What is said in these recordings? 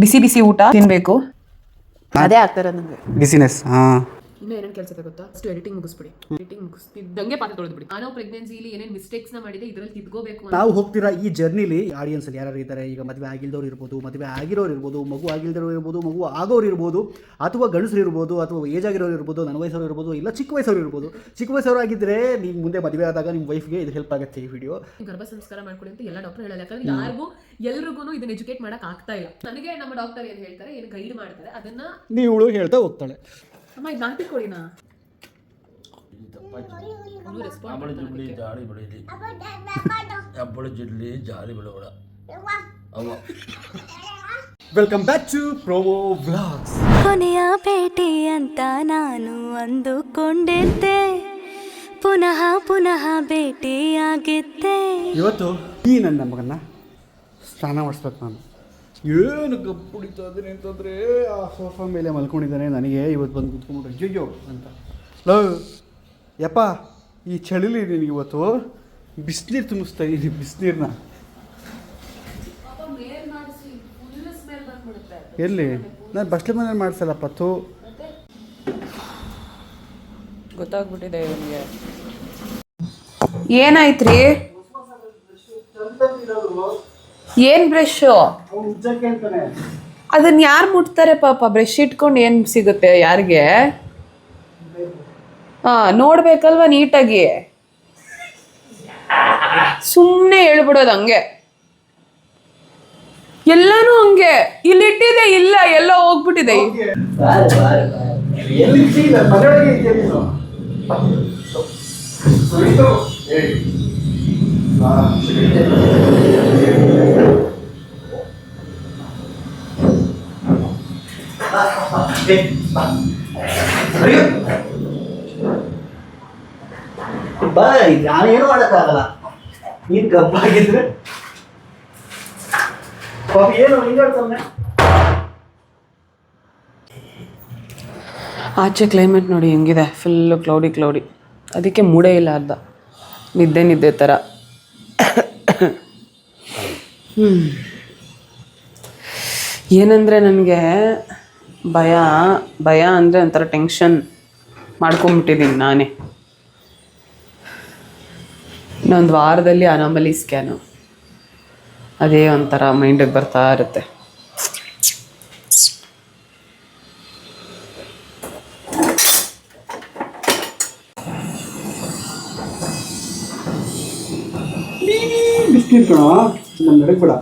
ಬಿಸಿ ಬಿಸಿ ಊಟ ತಿನ್ಬೇಕು, ಅದೇ ಆಗ್ತಾರೆ ನನಗೆ ಬಿಸಿನೆಸ್. ಇನ್ನೂ ಏನೇನು ಕೆಲಸ ಗೊತ್ತಾ? ಅಷ್ಟು ಎಡಿಟಿಂಗ್ ಮುಗಿಸ್ಬಿಡಿ. ಎಡಿಟಿಂಗ್ ಮುಗಿಸ್ತಿದ್ದಂಗೆ ಪಾತ್ರ ತೊಳೆದ್ಬಿಡಿ. ನಾವು ಪ್ರೆಗ್ನೆನ್ಸಿಲಿ ಏನೇನು ಮಿಸ್ಟೇಕ್ಸ್ ನ ಮಾಡಿದೆ ಇದರಲ್ಲಿ ತಿದ್ಕೋಬೇಕು. ನಾವು ಹೋಗ್ತಿರೋ ಈ ಜರ್ನಿಲಿ ಆಡಿಯನ್ಸ್ ಅಲ್ಲಿ ಯಾರು ಇದ್ದಾರೆ, ಈಗ ಮದುವೆ ಆಗಿಲ್ದವ್ರು ಇರ್ಬೋದು, ಮದುವೆ ಆಗಿರೋರು ಇರ್ಬೋದು, ಮಗು ಆಗಿಲ್ದವ್ರು ಇರ್ಬೋದು, ಮಗು ಆಗೋರು ಇರ್ಬೋದು, ಅಥವಾ ಗಂಡಸರು ಇರ್ಬೋದು, ಅಥವಾ ಏಜ್ ಆಗಿರೋರು ಇರ್ಬೋದು, ನನ್ನ ವಯಸ್ಸವರು ಇರ್ಬೋದು, ಇಲ್ಲ ಚಿಕ್ಕ ವಯಸ್ಸವರು ಇರ್ಬೋದು. ಚಿಕ್ಕ ವಯಸ್ಸವರು ಆಗಿದ್ದರೆ ನೀವು ಮುಂದೆ ಮದುವೆ ಆದಾಗ ನಿಮ್ಮ ವೈಫ್ಗೆ ಇದು ಹೆಲ್ಪ್ ಆಗುತ್ತೆ ಈ ವಿಡಿಯೋ. ಗರ್ಭ ಸಂಸ್ಕಾರ ಮಾಡ್ಕೊಳ್ಳಿ ಅಂತ ಎಲ್ಲ ಡಾಕ್ಟರ್ ಹೇಳಲ್ಲ, ಯಾಕಂದ್ರೆ ಎಲ್ರಿಗೂ ಇದನ್ನ ಎಜುಕೇಟ್ ಮಾಡಕ್ ಆಗ್ತಾ ಇಲ್ಲ. ನನಗೆ ನಮ್ಮ ಡಾಕ್ಟರ್ ಏನು ಹೇಳ್ತಾರೆ, ಏನು ಗೈಡ್ ಮಾಡ್ತಾರೆ, ಅದನ್ನ ನೀವಳು ಹೇಳ್ತಾ ಹೋಗ್ತಾಳೆ. ಅಮ್ಮ ಇದು ನಾಟಿ ಕೋಳಿನಾ? Welcome back to promo vlogs. ಕೊನೆಯ ಭೇಟಿ ಅಂತ ನಾನು ಅಂದುಕೊಂಡಿದ್ದೆ, ಪುನಃ ಪುನಃ ಭೇಟಿಯಾಗಿದ್ದೆ. ಇವತ್ತು ಈ ನನ್ನ ಮಗನ್ನ ಸ್ನಾನ ಮಾಡಿಸ್ಬೇಕು. ನಾನು ಏನು ಗಪ್ಪು ಹೊಡಿತಾ ಇದ್ದೀನಿ ಅಂತಂದರೆ ಆ ಸೋಫಾ ಮೇಲೆ ಮಲ್ಕೊಂಡಿದ್ದಾನೆ. ನನಗೆ ಇವತ್ತು ಬಂದು ಕುತ್ಕೊಂಡ್ಬಿಟ್ಟು ಅಯ್ಯೋ ಅಂತ. ಯಪ್ಪ ಈ ಚಳಿಲಿ ನೀನು ಇವತ್ತು ಬಿಸಿನೀರು ತುಂಬಿಸ್ತಾ ಇದ್ದೀನಿ. ಬಿಸಿನೀರನ್ನ ಎಲ್ಲಿ? ನಾನು ಬಸ್ಲೆ ಮನೇಲಿ ಮಾಡಿಸಲ್ಲಪ್ಪ. ಗೊತ್ತಾಗ್ಬಿಟ್ಟಿದೆ ಇವನಿಗೆ. ಏನಾಯ್ತ್ರಿ? ಏನ್ ಬ್ರಷ್? ಅದನ್ನ ಯಾರು ಮುಟ್ತಾರೆ ಪಾಪ? ಬ್ರಷ್ ಇಟ್ಕೊಂಡು ಏನ್ ಸಿಗುತ್ತೆ ಯಾರಿಗೆ? ನೋಡ್ಬೇಕಲ್ವಾ ನೀಟಾಗಿ. ಸುಮ್ಮನೆ ಹೇಳ್ಬಿಡೋದು ಹಂಗೆ. ಎಲ್ಲಾನು ಹಂಗೆ. ಇಲ್ಲಿಟ್ಟಿದೆ, ಇಲ್ಲ ಎಲ್ಲ ಹೋಗ್ಬಿಟ್ಟಿದೆ. ನಾನೇನು ಮಾಡೋಕ್ಕಾಗಲ್ಲ. ನೀನು ಗಬ್ಬಾಗಿದ್ರೆ ಏನು ಹಿಂಗಾಡ್ತಾನೆ. ಆಚೆ ಕ್ಲೈಮೇಟ್ ನೋಡಿ ಹೆಂಗಿದೆ, ಫುಲ್ಲು ಕ್ಲೌಡಿ. ಅದಕ್ಕೆ ಮೂಡೇ ಇಲ್ಲ, ಅರ್ಧ ನಿದ್ದೆ ಥರ. ಏನಂದರೆ ನನಗೆ ಭಯ ಅಂದರೆ ಒಂಥರ ಟೆನ್ಷನ್ ಮಾಡ್ಕೊಂಬಿಟ್ಟಿದ್ದೀನಿ ನಾನೇ. ಇನ್ನೊಂದು ವಾರದಲ್ಲಿ ಅನಾಮಲಿ ಸ್ಕ್ಯಾನು, ಅದೇ ಒಂಥರ ಮೈಂಡಿಗೆ ಬರ್ತಾ ಇರುತ್ತೆ. ಬಿಸ್ಕಿಟ್ ನಮ್ಮ ನಡಕ್ ಬಿಡ.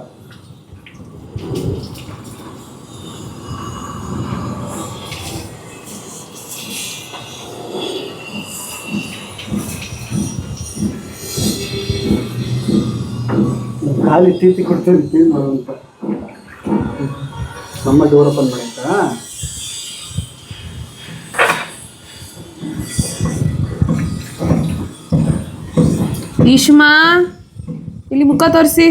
ಖಾಲಿ ತೀರ್ತಿ ಕೊಡ್ತೀವಿ ಕ್ಲೀನ್ ಮಾಡುವಂತ. ನಮ್ಮ ಡೋರ್ ಓಪನ್ ಮಾಡಿ ಅಂತ. ಈಶುಮಾ ಇಲ್ಲಿ ಮುಖ ತೋರಿಸಿ.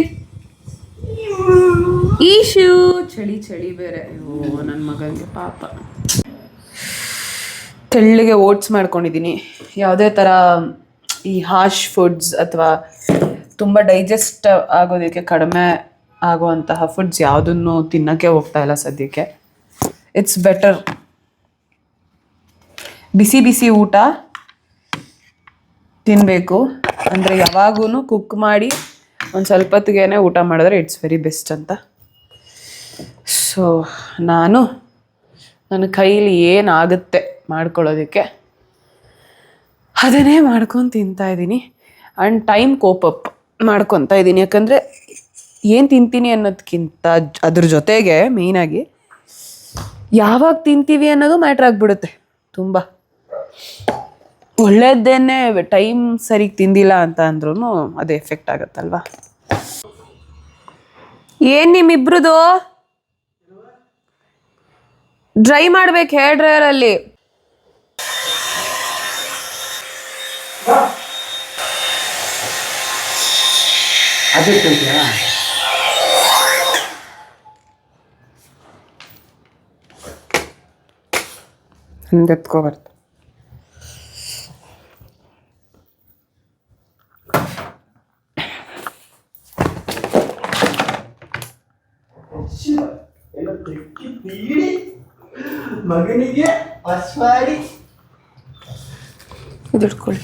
ಈಶು ಚಳಿ ಬೇರೆ. ಅಯ್ಯೋ ನನ್ನ ಮಗನಿಗೆ ಪಾಪ. ತೆಳ್ಳಗೆ ಓಟ್ಸ್ ಮಾಡ್ಕೊಂಡಿದ್ದೀನಿ. ಯಾವುದೇ ಥರ ಈ ಹಾಶ್ ಫುಡ್ಸ್ ಅಥವಾ ತುಂಬ ಡೈಜೆಸ್ಟ್ ಆಗೋದಕ್ಕೆ ಕಡಿಮೆ ಆಗುವಂತಹ ಫುಡ್ಸ್ ಯಾವುದನ್ನು ತಿನ್ನೋಕ್ಕೆ ಹೋಗ್ತಾ ಇಲ್ಲ ಸದ್ಯಕ್ಕೆ. ಇಟ್ಸ್ ಬೆಟರ್ ಬಿಸಿ ಊಟ ತಿನ್ನಬೇಕು. ಅಂದರೆ ಯಾವಾಗೂ ಕುಕ್ ಮಾಡಿ ಒಂದು ಸ್ವಲ್ಪ ಹೊತ್ತಿಗೆ ಊಟ ಮಾಡಿದ್ರೆ ಇಟ್ಸ್ ವೆರಿ ಬೆಸ್ಟ್ ಅಂತ. ಸೊ ನನ್ನ ಕೈಲಿ ಏನಾಗುತ್ತೆ ಮಾಡ್ಕೊಳ್ಳೋದಕ್ಕೆ ಅದನ್ನೇ ಮಾಡ್ಕೊಂಡು ತಿಂತಾಯಿದ್ದೀನಿ. ಆ್ಯಂಡ್ ಟೈಮ್ ಕೋಪಪ್ ಮಾಡ್ಕೊತಾ ಇದ್ದೀನಿ. ಯಾಕಂದರೆ ಏನು ತಿಂತೀನಿ ಅನ್ನೋದಕ್ಕಿಂತ ಅದ್ರ ಜೊತೆಗೆ ಮೇಯ್ನಾಗಿ ಯಾವಾಗ ತಿಂತೀವಿ ಅನ್ನೋದು ಮ್ಯಾಟ್ರ್ ಆಗಿಬಿಡುತ್ತೆ ತುಂಬ. ಒಳ್ಳೆಯದೇನೆ ಟೈಮ್ ಸರಿಗೆ ತಿಂದಿಲ್ಲ ಅಂತ ಅಂದ್ರೂ ಅದು ಎಫೆಕ್ಟ್ ಆಗುತ್ತಲ್ವ. ಏನು ನಿಮ್ಮಿಬ್ರದು ಡ್ರೈ ಮಾಡ್ಬೇಕು ಹೇರ್ ಡ್ರೈಯರಲ್ಲಿ. ಹಿಂಗೆತ್ಕೋಬಾರ್ದು. ನೀಡಿ ಮಗನಿಗೆ ಹೊಸ್ವಾಡಿ ಇದಿಟ್ಕೊಳ್ಳಿ.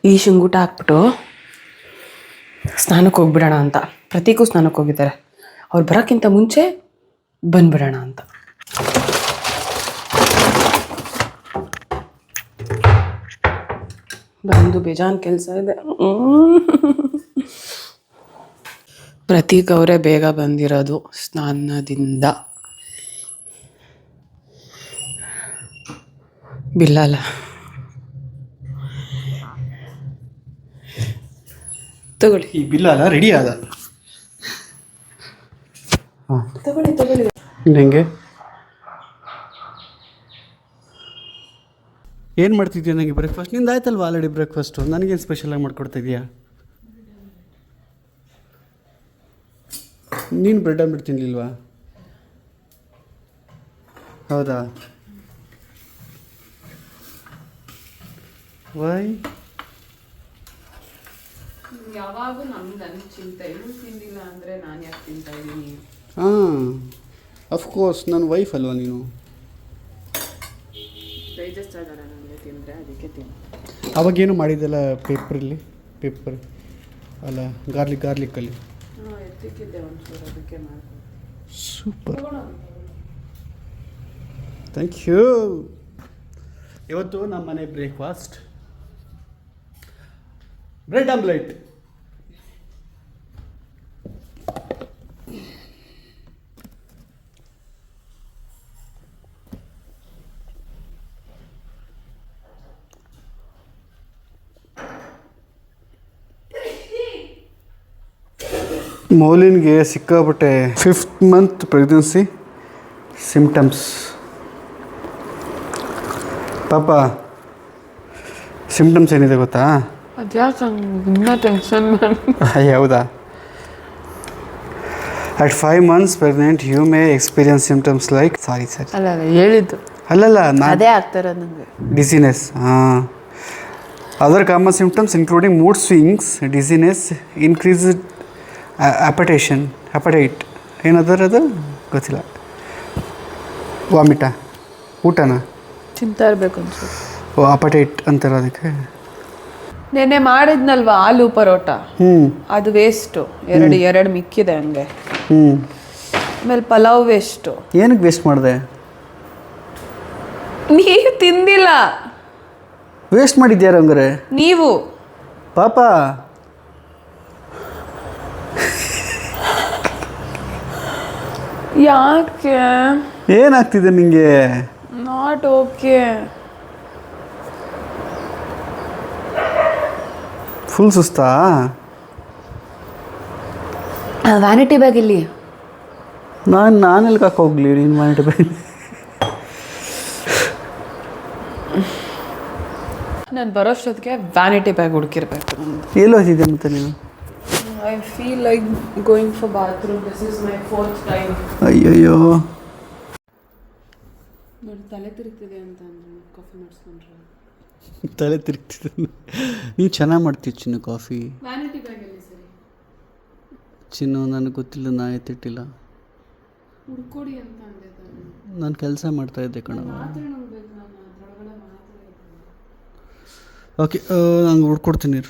ಈ ಶಿಂಗೂಟ ಹಾಕ್ಬಿಟ್ಟು ಸ್ನಾನಕ್ಕೆ ಹೋಗ್ಬಿಡೋಣ ಅಂತ. ಪ್ರತೀಕು ಸ್ನಾನಕ್ಕೆ ಹೋಗಿದ್ದಾರೆ. ಅವ್ರು ಬರೋಕ್ಕಿಂತ ಮುಂಚೆ ಬಂದ್ಬಿಡೋಣ ಅಂತ. ಬಂದು ಬೇಜಾನ್ ಕೆಲಸ ಇದೆ. ಪ್ರತೀಕ್ ಅವರೇ ಬೇಗ ಬಂದಿರೋದು ಸ್ನಾನದಿಂದ. ಬಿಲ್ಲಲ್ಲ ತಗೊಳ್ಳಿ. ಈ ಬಿಲ್ ಅಲ್ಲ ರೆಡಿ ಆದ. ಹಾಂ ತಗೊಳ್ಳಿ. ಹೆಂಗೆ ಏನು ಮಾಡ್ತಿದ್ಯಾ? ನನಗೆ ಬ್ರೇಕ್ಫಾಸ್ಟ್ ನಿಂದು ಆಯ್ತಲ್ವ ಆಲ್ರೆಡಿ ಬ್ರೇಕ್ಫಾಸ್ಟು. ನನಗೇನು ಸ್ಪೆಷಲಾಗಿ ಮಾಡ್ಕೊಡ್ತಾ ಇದೆಯಾ? ನೀನು ಬ್ರೆಡ್ ಆಮ್ಲೆಟ್ ತಿನ್ನಲಿಲ್ವಾ? ಹೌದಾ? ವೈ? ಯಾವಾಗೂ ನಮ್ದು ಚಿಂತೆ. ಇವ್ರು ತಿಂದಿಲ್ಲ ಅಂದರೆ ನಾನು ಯಾಕೆ ತಿಂತಾ ಇದ್ದೀನಿ? ಹಾಂ ಅಫ್ಕೋರ್ಸ್ ನನ್ನ ವೈಫ್ ಅಲ್ವಾ ನೀನು? ಡೈಜೆಸ್ಟ್ ಆಗಲ್ಲ ನನಗೆ ತಿಂದರೆ, ಅದಕ್ಕೆ ತಿಂದು. ಅವಾಗೇನು ಮಾಡಿದ್ದಲ್ಲ ಪೇಪರ್ ಅಲ್ಲ ಗಾರ್ಲಿಕ್ಕಲ್ಲಿ. ಹಾಂ ಎತ್ತಿಕ್ಕಿದ್ದೆ ಒಂಚೂರು, ಅದಕ್ಕೆ ಮಾಡ್ತೀನಿ. Super, thank you. ಇವತ್ತು ನಮ್ಮ ಮನೆ ಬ್ರೇಕ್ಫಾಸ್ಟ್ ಬ್ರೆಡ್ ಆಮ್ಲೆಟ್. ಮೌಲಿನ್ಗೆ ಸಿಕ್ಕಾಪಟ್ಟೆ 5th month ಪ್ರೆಗ್ನೆನ್ಸಿ ಸಿಮ್ಟಮ್ಸ್. ಪಾಪ ಸಿಮ್ಟಮ್ಸ್ ಏನಿದೆ ಗೊತ್ತಾ? ಅದ್ಯಾಕೆ ಇನ್ನೂ ಟೆನ್ಷನ್? ಹೌದಾ? At 5 months pregnant, you may experience symptoms like ಅಲ್ಲ ಹೇಳಿದ್ದು ಅಲ್ಲಲ್ಲ ಅದೇ ಆಗ್ತಾರ ನನಗೆ. dizziness. Other common symptoms including mood swings, dizziness, increased appetite. ಏನದು ಗೊತ್ತಿಲ್ಲ. ವಾಮಿಟ, ಊಟನಾ? ತಿಂತಾ ಇರಬೇಕು ಅನ್ಸುತ್ತೆ. ಓ ಅಪಟೈಟ್ ಅಂತಾರೆ ಅದಕ್ಕೆ. ನೆನ್ನೆ ಮಾಡಿದ್ನಲ್ವಾ ಆಲೂ ಪರೋಟ, ಅದು ವೇಸ್ಟು. ಎರಡು ಮಿಕ್ಕಿದೆ ಹಂಗೆ. ಆಮೇಲೆ ಪಲಾವ್ ವೇಸ್ಟು. ಏನಕ್ಕೆ ವೇಸ್ಟ್ ಮಾಡಿದೆ? ನೀವು ತಿಂದಿಲ್ಲ. ವೇಸ್ಟ್ ಮಾಡಿದ್ಯಾರ ಹಂಗಾರೆ? ನೀವು ಪಾಪ ಯಾಕೆ? ಏನಾಗ್ತಿದೆ ನಿಂಗೆ? Not okay. ಫುಲ್ ಸುಸ್ತಾ? ವ್ಯಾನಿಟಿ ಬ್ಯಾಗ್ ಇಲ್ಲಿ. ನಾನು ಎಲ್ಲಿ ಹೋಗ್ಲಿ ನೀನು ವ್ಯಾನಿಟಿ ಬ್ಯಾಗ್? ನಾನು ಬರೋಷ್ಟೊತ್ತಿಗೆ ವ್ಯಾನಿಟಿ ಬ್ಯಾಗ್ ಹುಡುಕಿರ್ಬೇಕು. ಎಲ್ಲಿ ಹೋಗ್ತಿದ್ದೆ ಮತ್ತೆ ನೀನು? I feel like going for bathroom. This is my 4th time. ಅಯ್ಯಯ್ಯೋ ನೋಡಿ ತಲೆ ತಿರುಗ್ತಿದೆ ಅಂತ ಅಂದ್ರೆ ಕಾಫಿ ಮಾಡಿಸ್ಕೊಂಡ್ರೆ. ತಲೆ ತಿರುಗ್ತಿದ್ದೆ. ನೀನು ಚೆನ್ನಾಗಿ ಮಾಡ್ತೀವಿ ಚಿನ್ನು ಕಾಫಿ. ವ್ಯಾನಿಟಿ ಬ್ಯಾಗಲ್ಲಿ ಸರಿ ಚಿನ್ನು ನನಗೆ ಗೊತ್ತಿಲ್ಲ, ನಾ ಎತ್ತಿಟ್ಟಿಲ್ಲ. ಹುಡ್ಕೊಡಿ ಅಂತ ಅಂದೆ ತಾನೆ. ನಾನು ಕೆಲಸ ಮಾಡ್ತಾಯಿದ್ದೆ ಕಣ. ಮಾತ್ರ ನೋಡ್ಬೇಕು ನಾನು ಅದರೊಳಗಡೆ ಮಾತ್ರ. ಓಕೆ ನಂಗೆ ಹುಡ್ಕೊಡ್ತೀನಿ.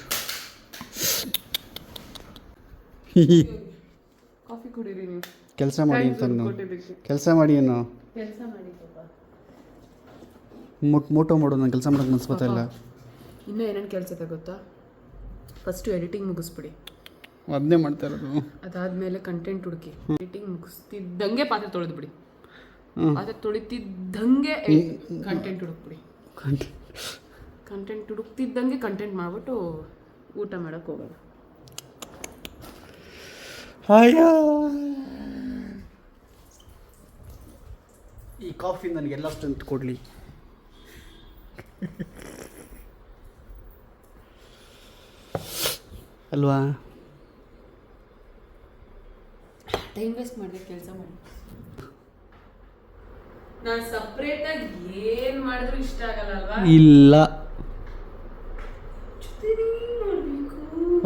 ಕಾಫಿ ಕುಡೀರಿ ನೀವು. ಕೆಲಸ ಮಾಡಿ ಅಂತ ಕೆಲಸ ಮಾಡಿ ಏನೋ ಕೆಲಸ ಮಾಡಿ ಪಾಪ. ಮೋಟೋ ಮಾಡು. ನಾನು ಕೆಲಸ ಮಾಡೋಕ್ಕೆ ಮನ್ಸು ಬರ್ತಾ ಇಲ್ಲ. ಇನ್ನೂ ಏನೇನು ಕೆಲಸ ಇದೆ ಗೊತ್ತಾ? ಫಸ್ಟು ಎಡಿಟಿಂಗ್ ಮುಗಿಸ್ಬಿಡಿ. ಅದನ್ನೇ ಮಾಡ್ತಾ ಇರೋದು. ಅದಾದಮೇಲೆ ಕಂಟೆಂಟ್ ಹುಡುಕಿ. ಎಡಿಟಿಂಗ್ ಮುಗಿಸ್ತಿದ್ದಂಗೆ ಪಾತ್ರೆ ತೊಳೆದು ಬಿಡಿ. ಪಾತ್ರೆ ತೊಳಿತಿದ್ದಂಗೆ ಕಂಟೆಂಟ್ ಹುಡುಕ್ಬಿಡಿ. ಕಂಟೆಂಟ್ ಹುಡುಕ್ತಿದ್ದಂಗೆ ಕಂಟೆಂಟ್ ಮಾಡಿಬಿಟ್ಟು ಊಟ ಮಾಡೋಕ್ಕೆ ಹೋಗೋಣ. ಈ ಕಾಫಿ ನನಗೆಲ್ಲ ಸ್ಟ್ರೆಂತ್ ಕೊಡಲಿ. ಅಲ್ವಾ? ಟೈಮ್ ವೇಸ್ಟ್ ಮಾಡಿದೆ, ಕೆಲಸ ಮಾಡಿ. ನಾನು ಸಪ್ರೇಟ್ ಆಗಿ ಏನ್ ಮಾಡಿದ್ರು ಇಷ್ಟ ಆಗಲ್ಲ ಅಲ್ವಾ? ಇಲ್ಲ,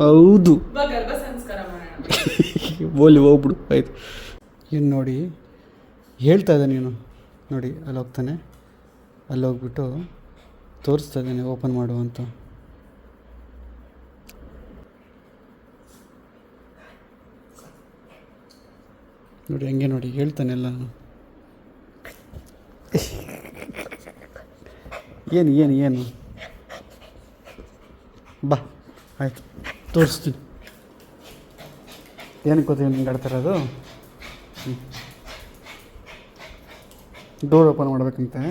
ಹೌದು. ಗರ್ಭ ಸಂಸ್ಕಾರ ಮಾಡೋಣ. ಓಲಿ ಹೋಗ್ಬಿಡು ಆಯ್ತು. ಏನು ನೋಡಿ ಹೇಳ್ತಾ ಇದ್ದೆ ನೀನು ನೋಡಿ, ಅಲ್ಲಿ ಹೋಗ್ತಾನೆ, ಅಲ್ಲಿ ಹೋಗ್ಬಿಟ್ಟು ತೋರಿಸ್ತಾ ಇದ್ದಾನೆ ಓಪನ್ ಮಾಡು ಅಂತ. ನೋಡಿ ಹಂಗೆ ನೋಡಿ ಹೇಳ್ತಾನೆ ಎಲ್ಲ. ಏನು ಏನು ಏನು ಬಾ ಆಯಿತು ತೋರಿಸ್ತೀನಿ. ಏನಕ್ಕೆ ಗೊತ್ತಿ ನಿಂಗೆ ಆಡ್ತಾರದು? ಡೋರ್ ಓಪನ್ ಮಾಡಬೇಕಂತೆ,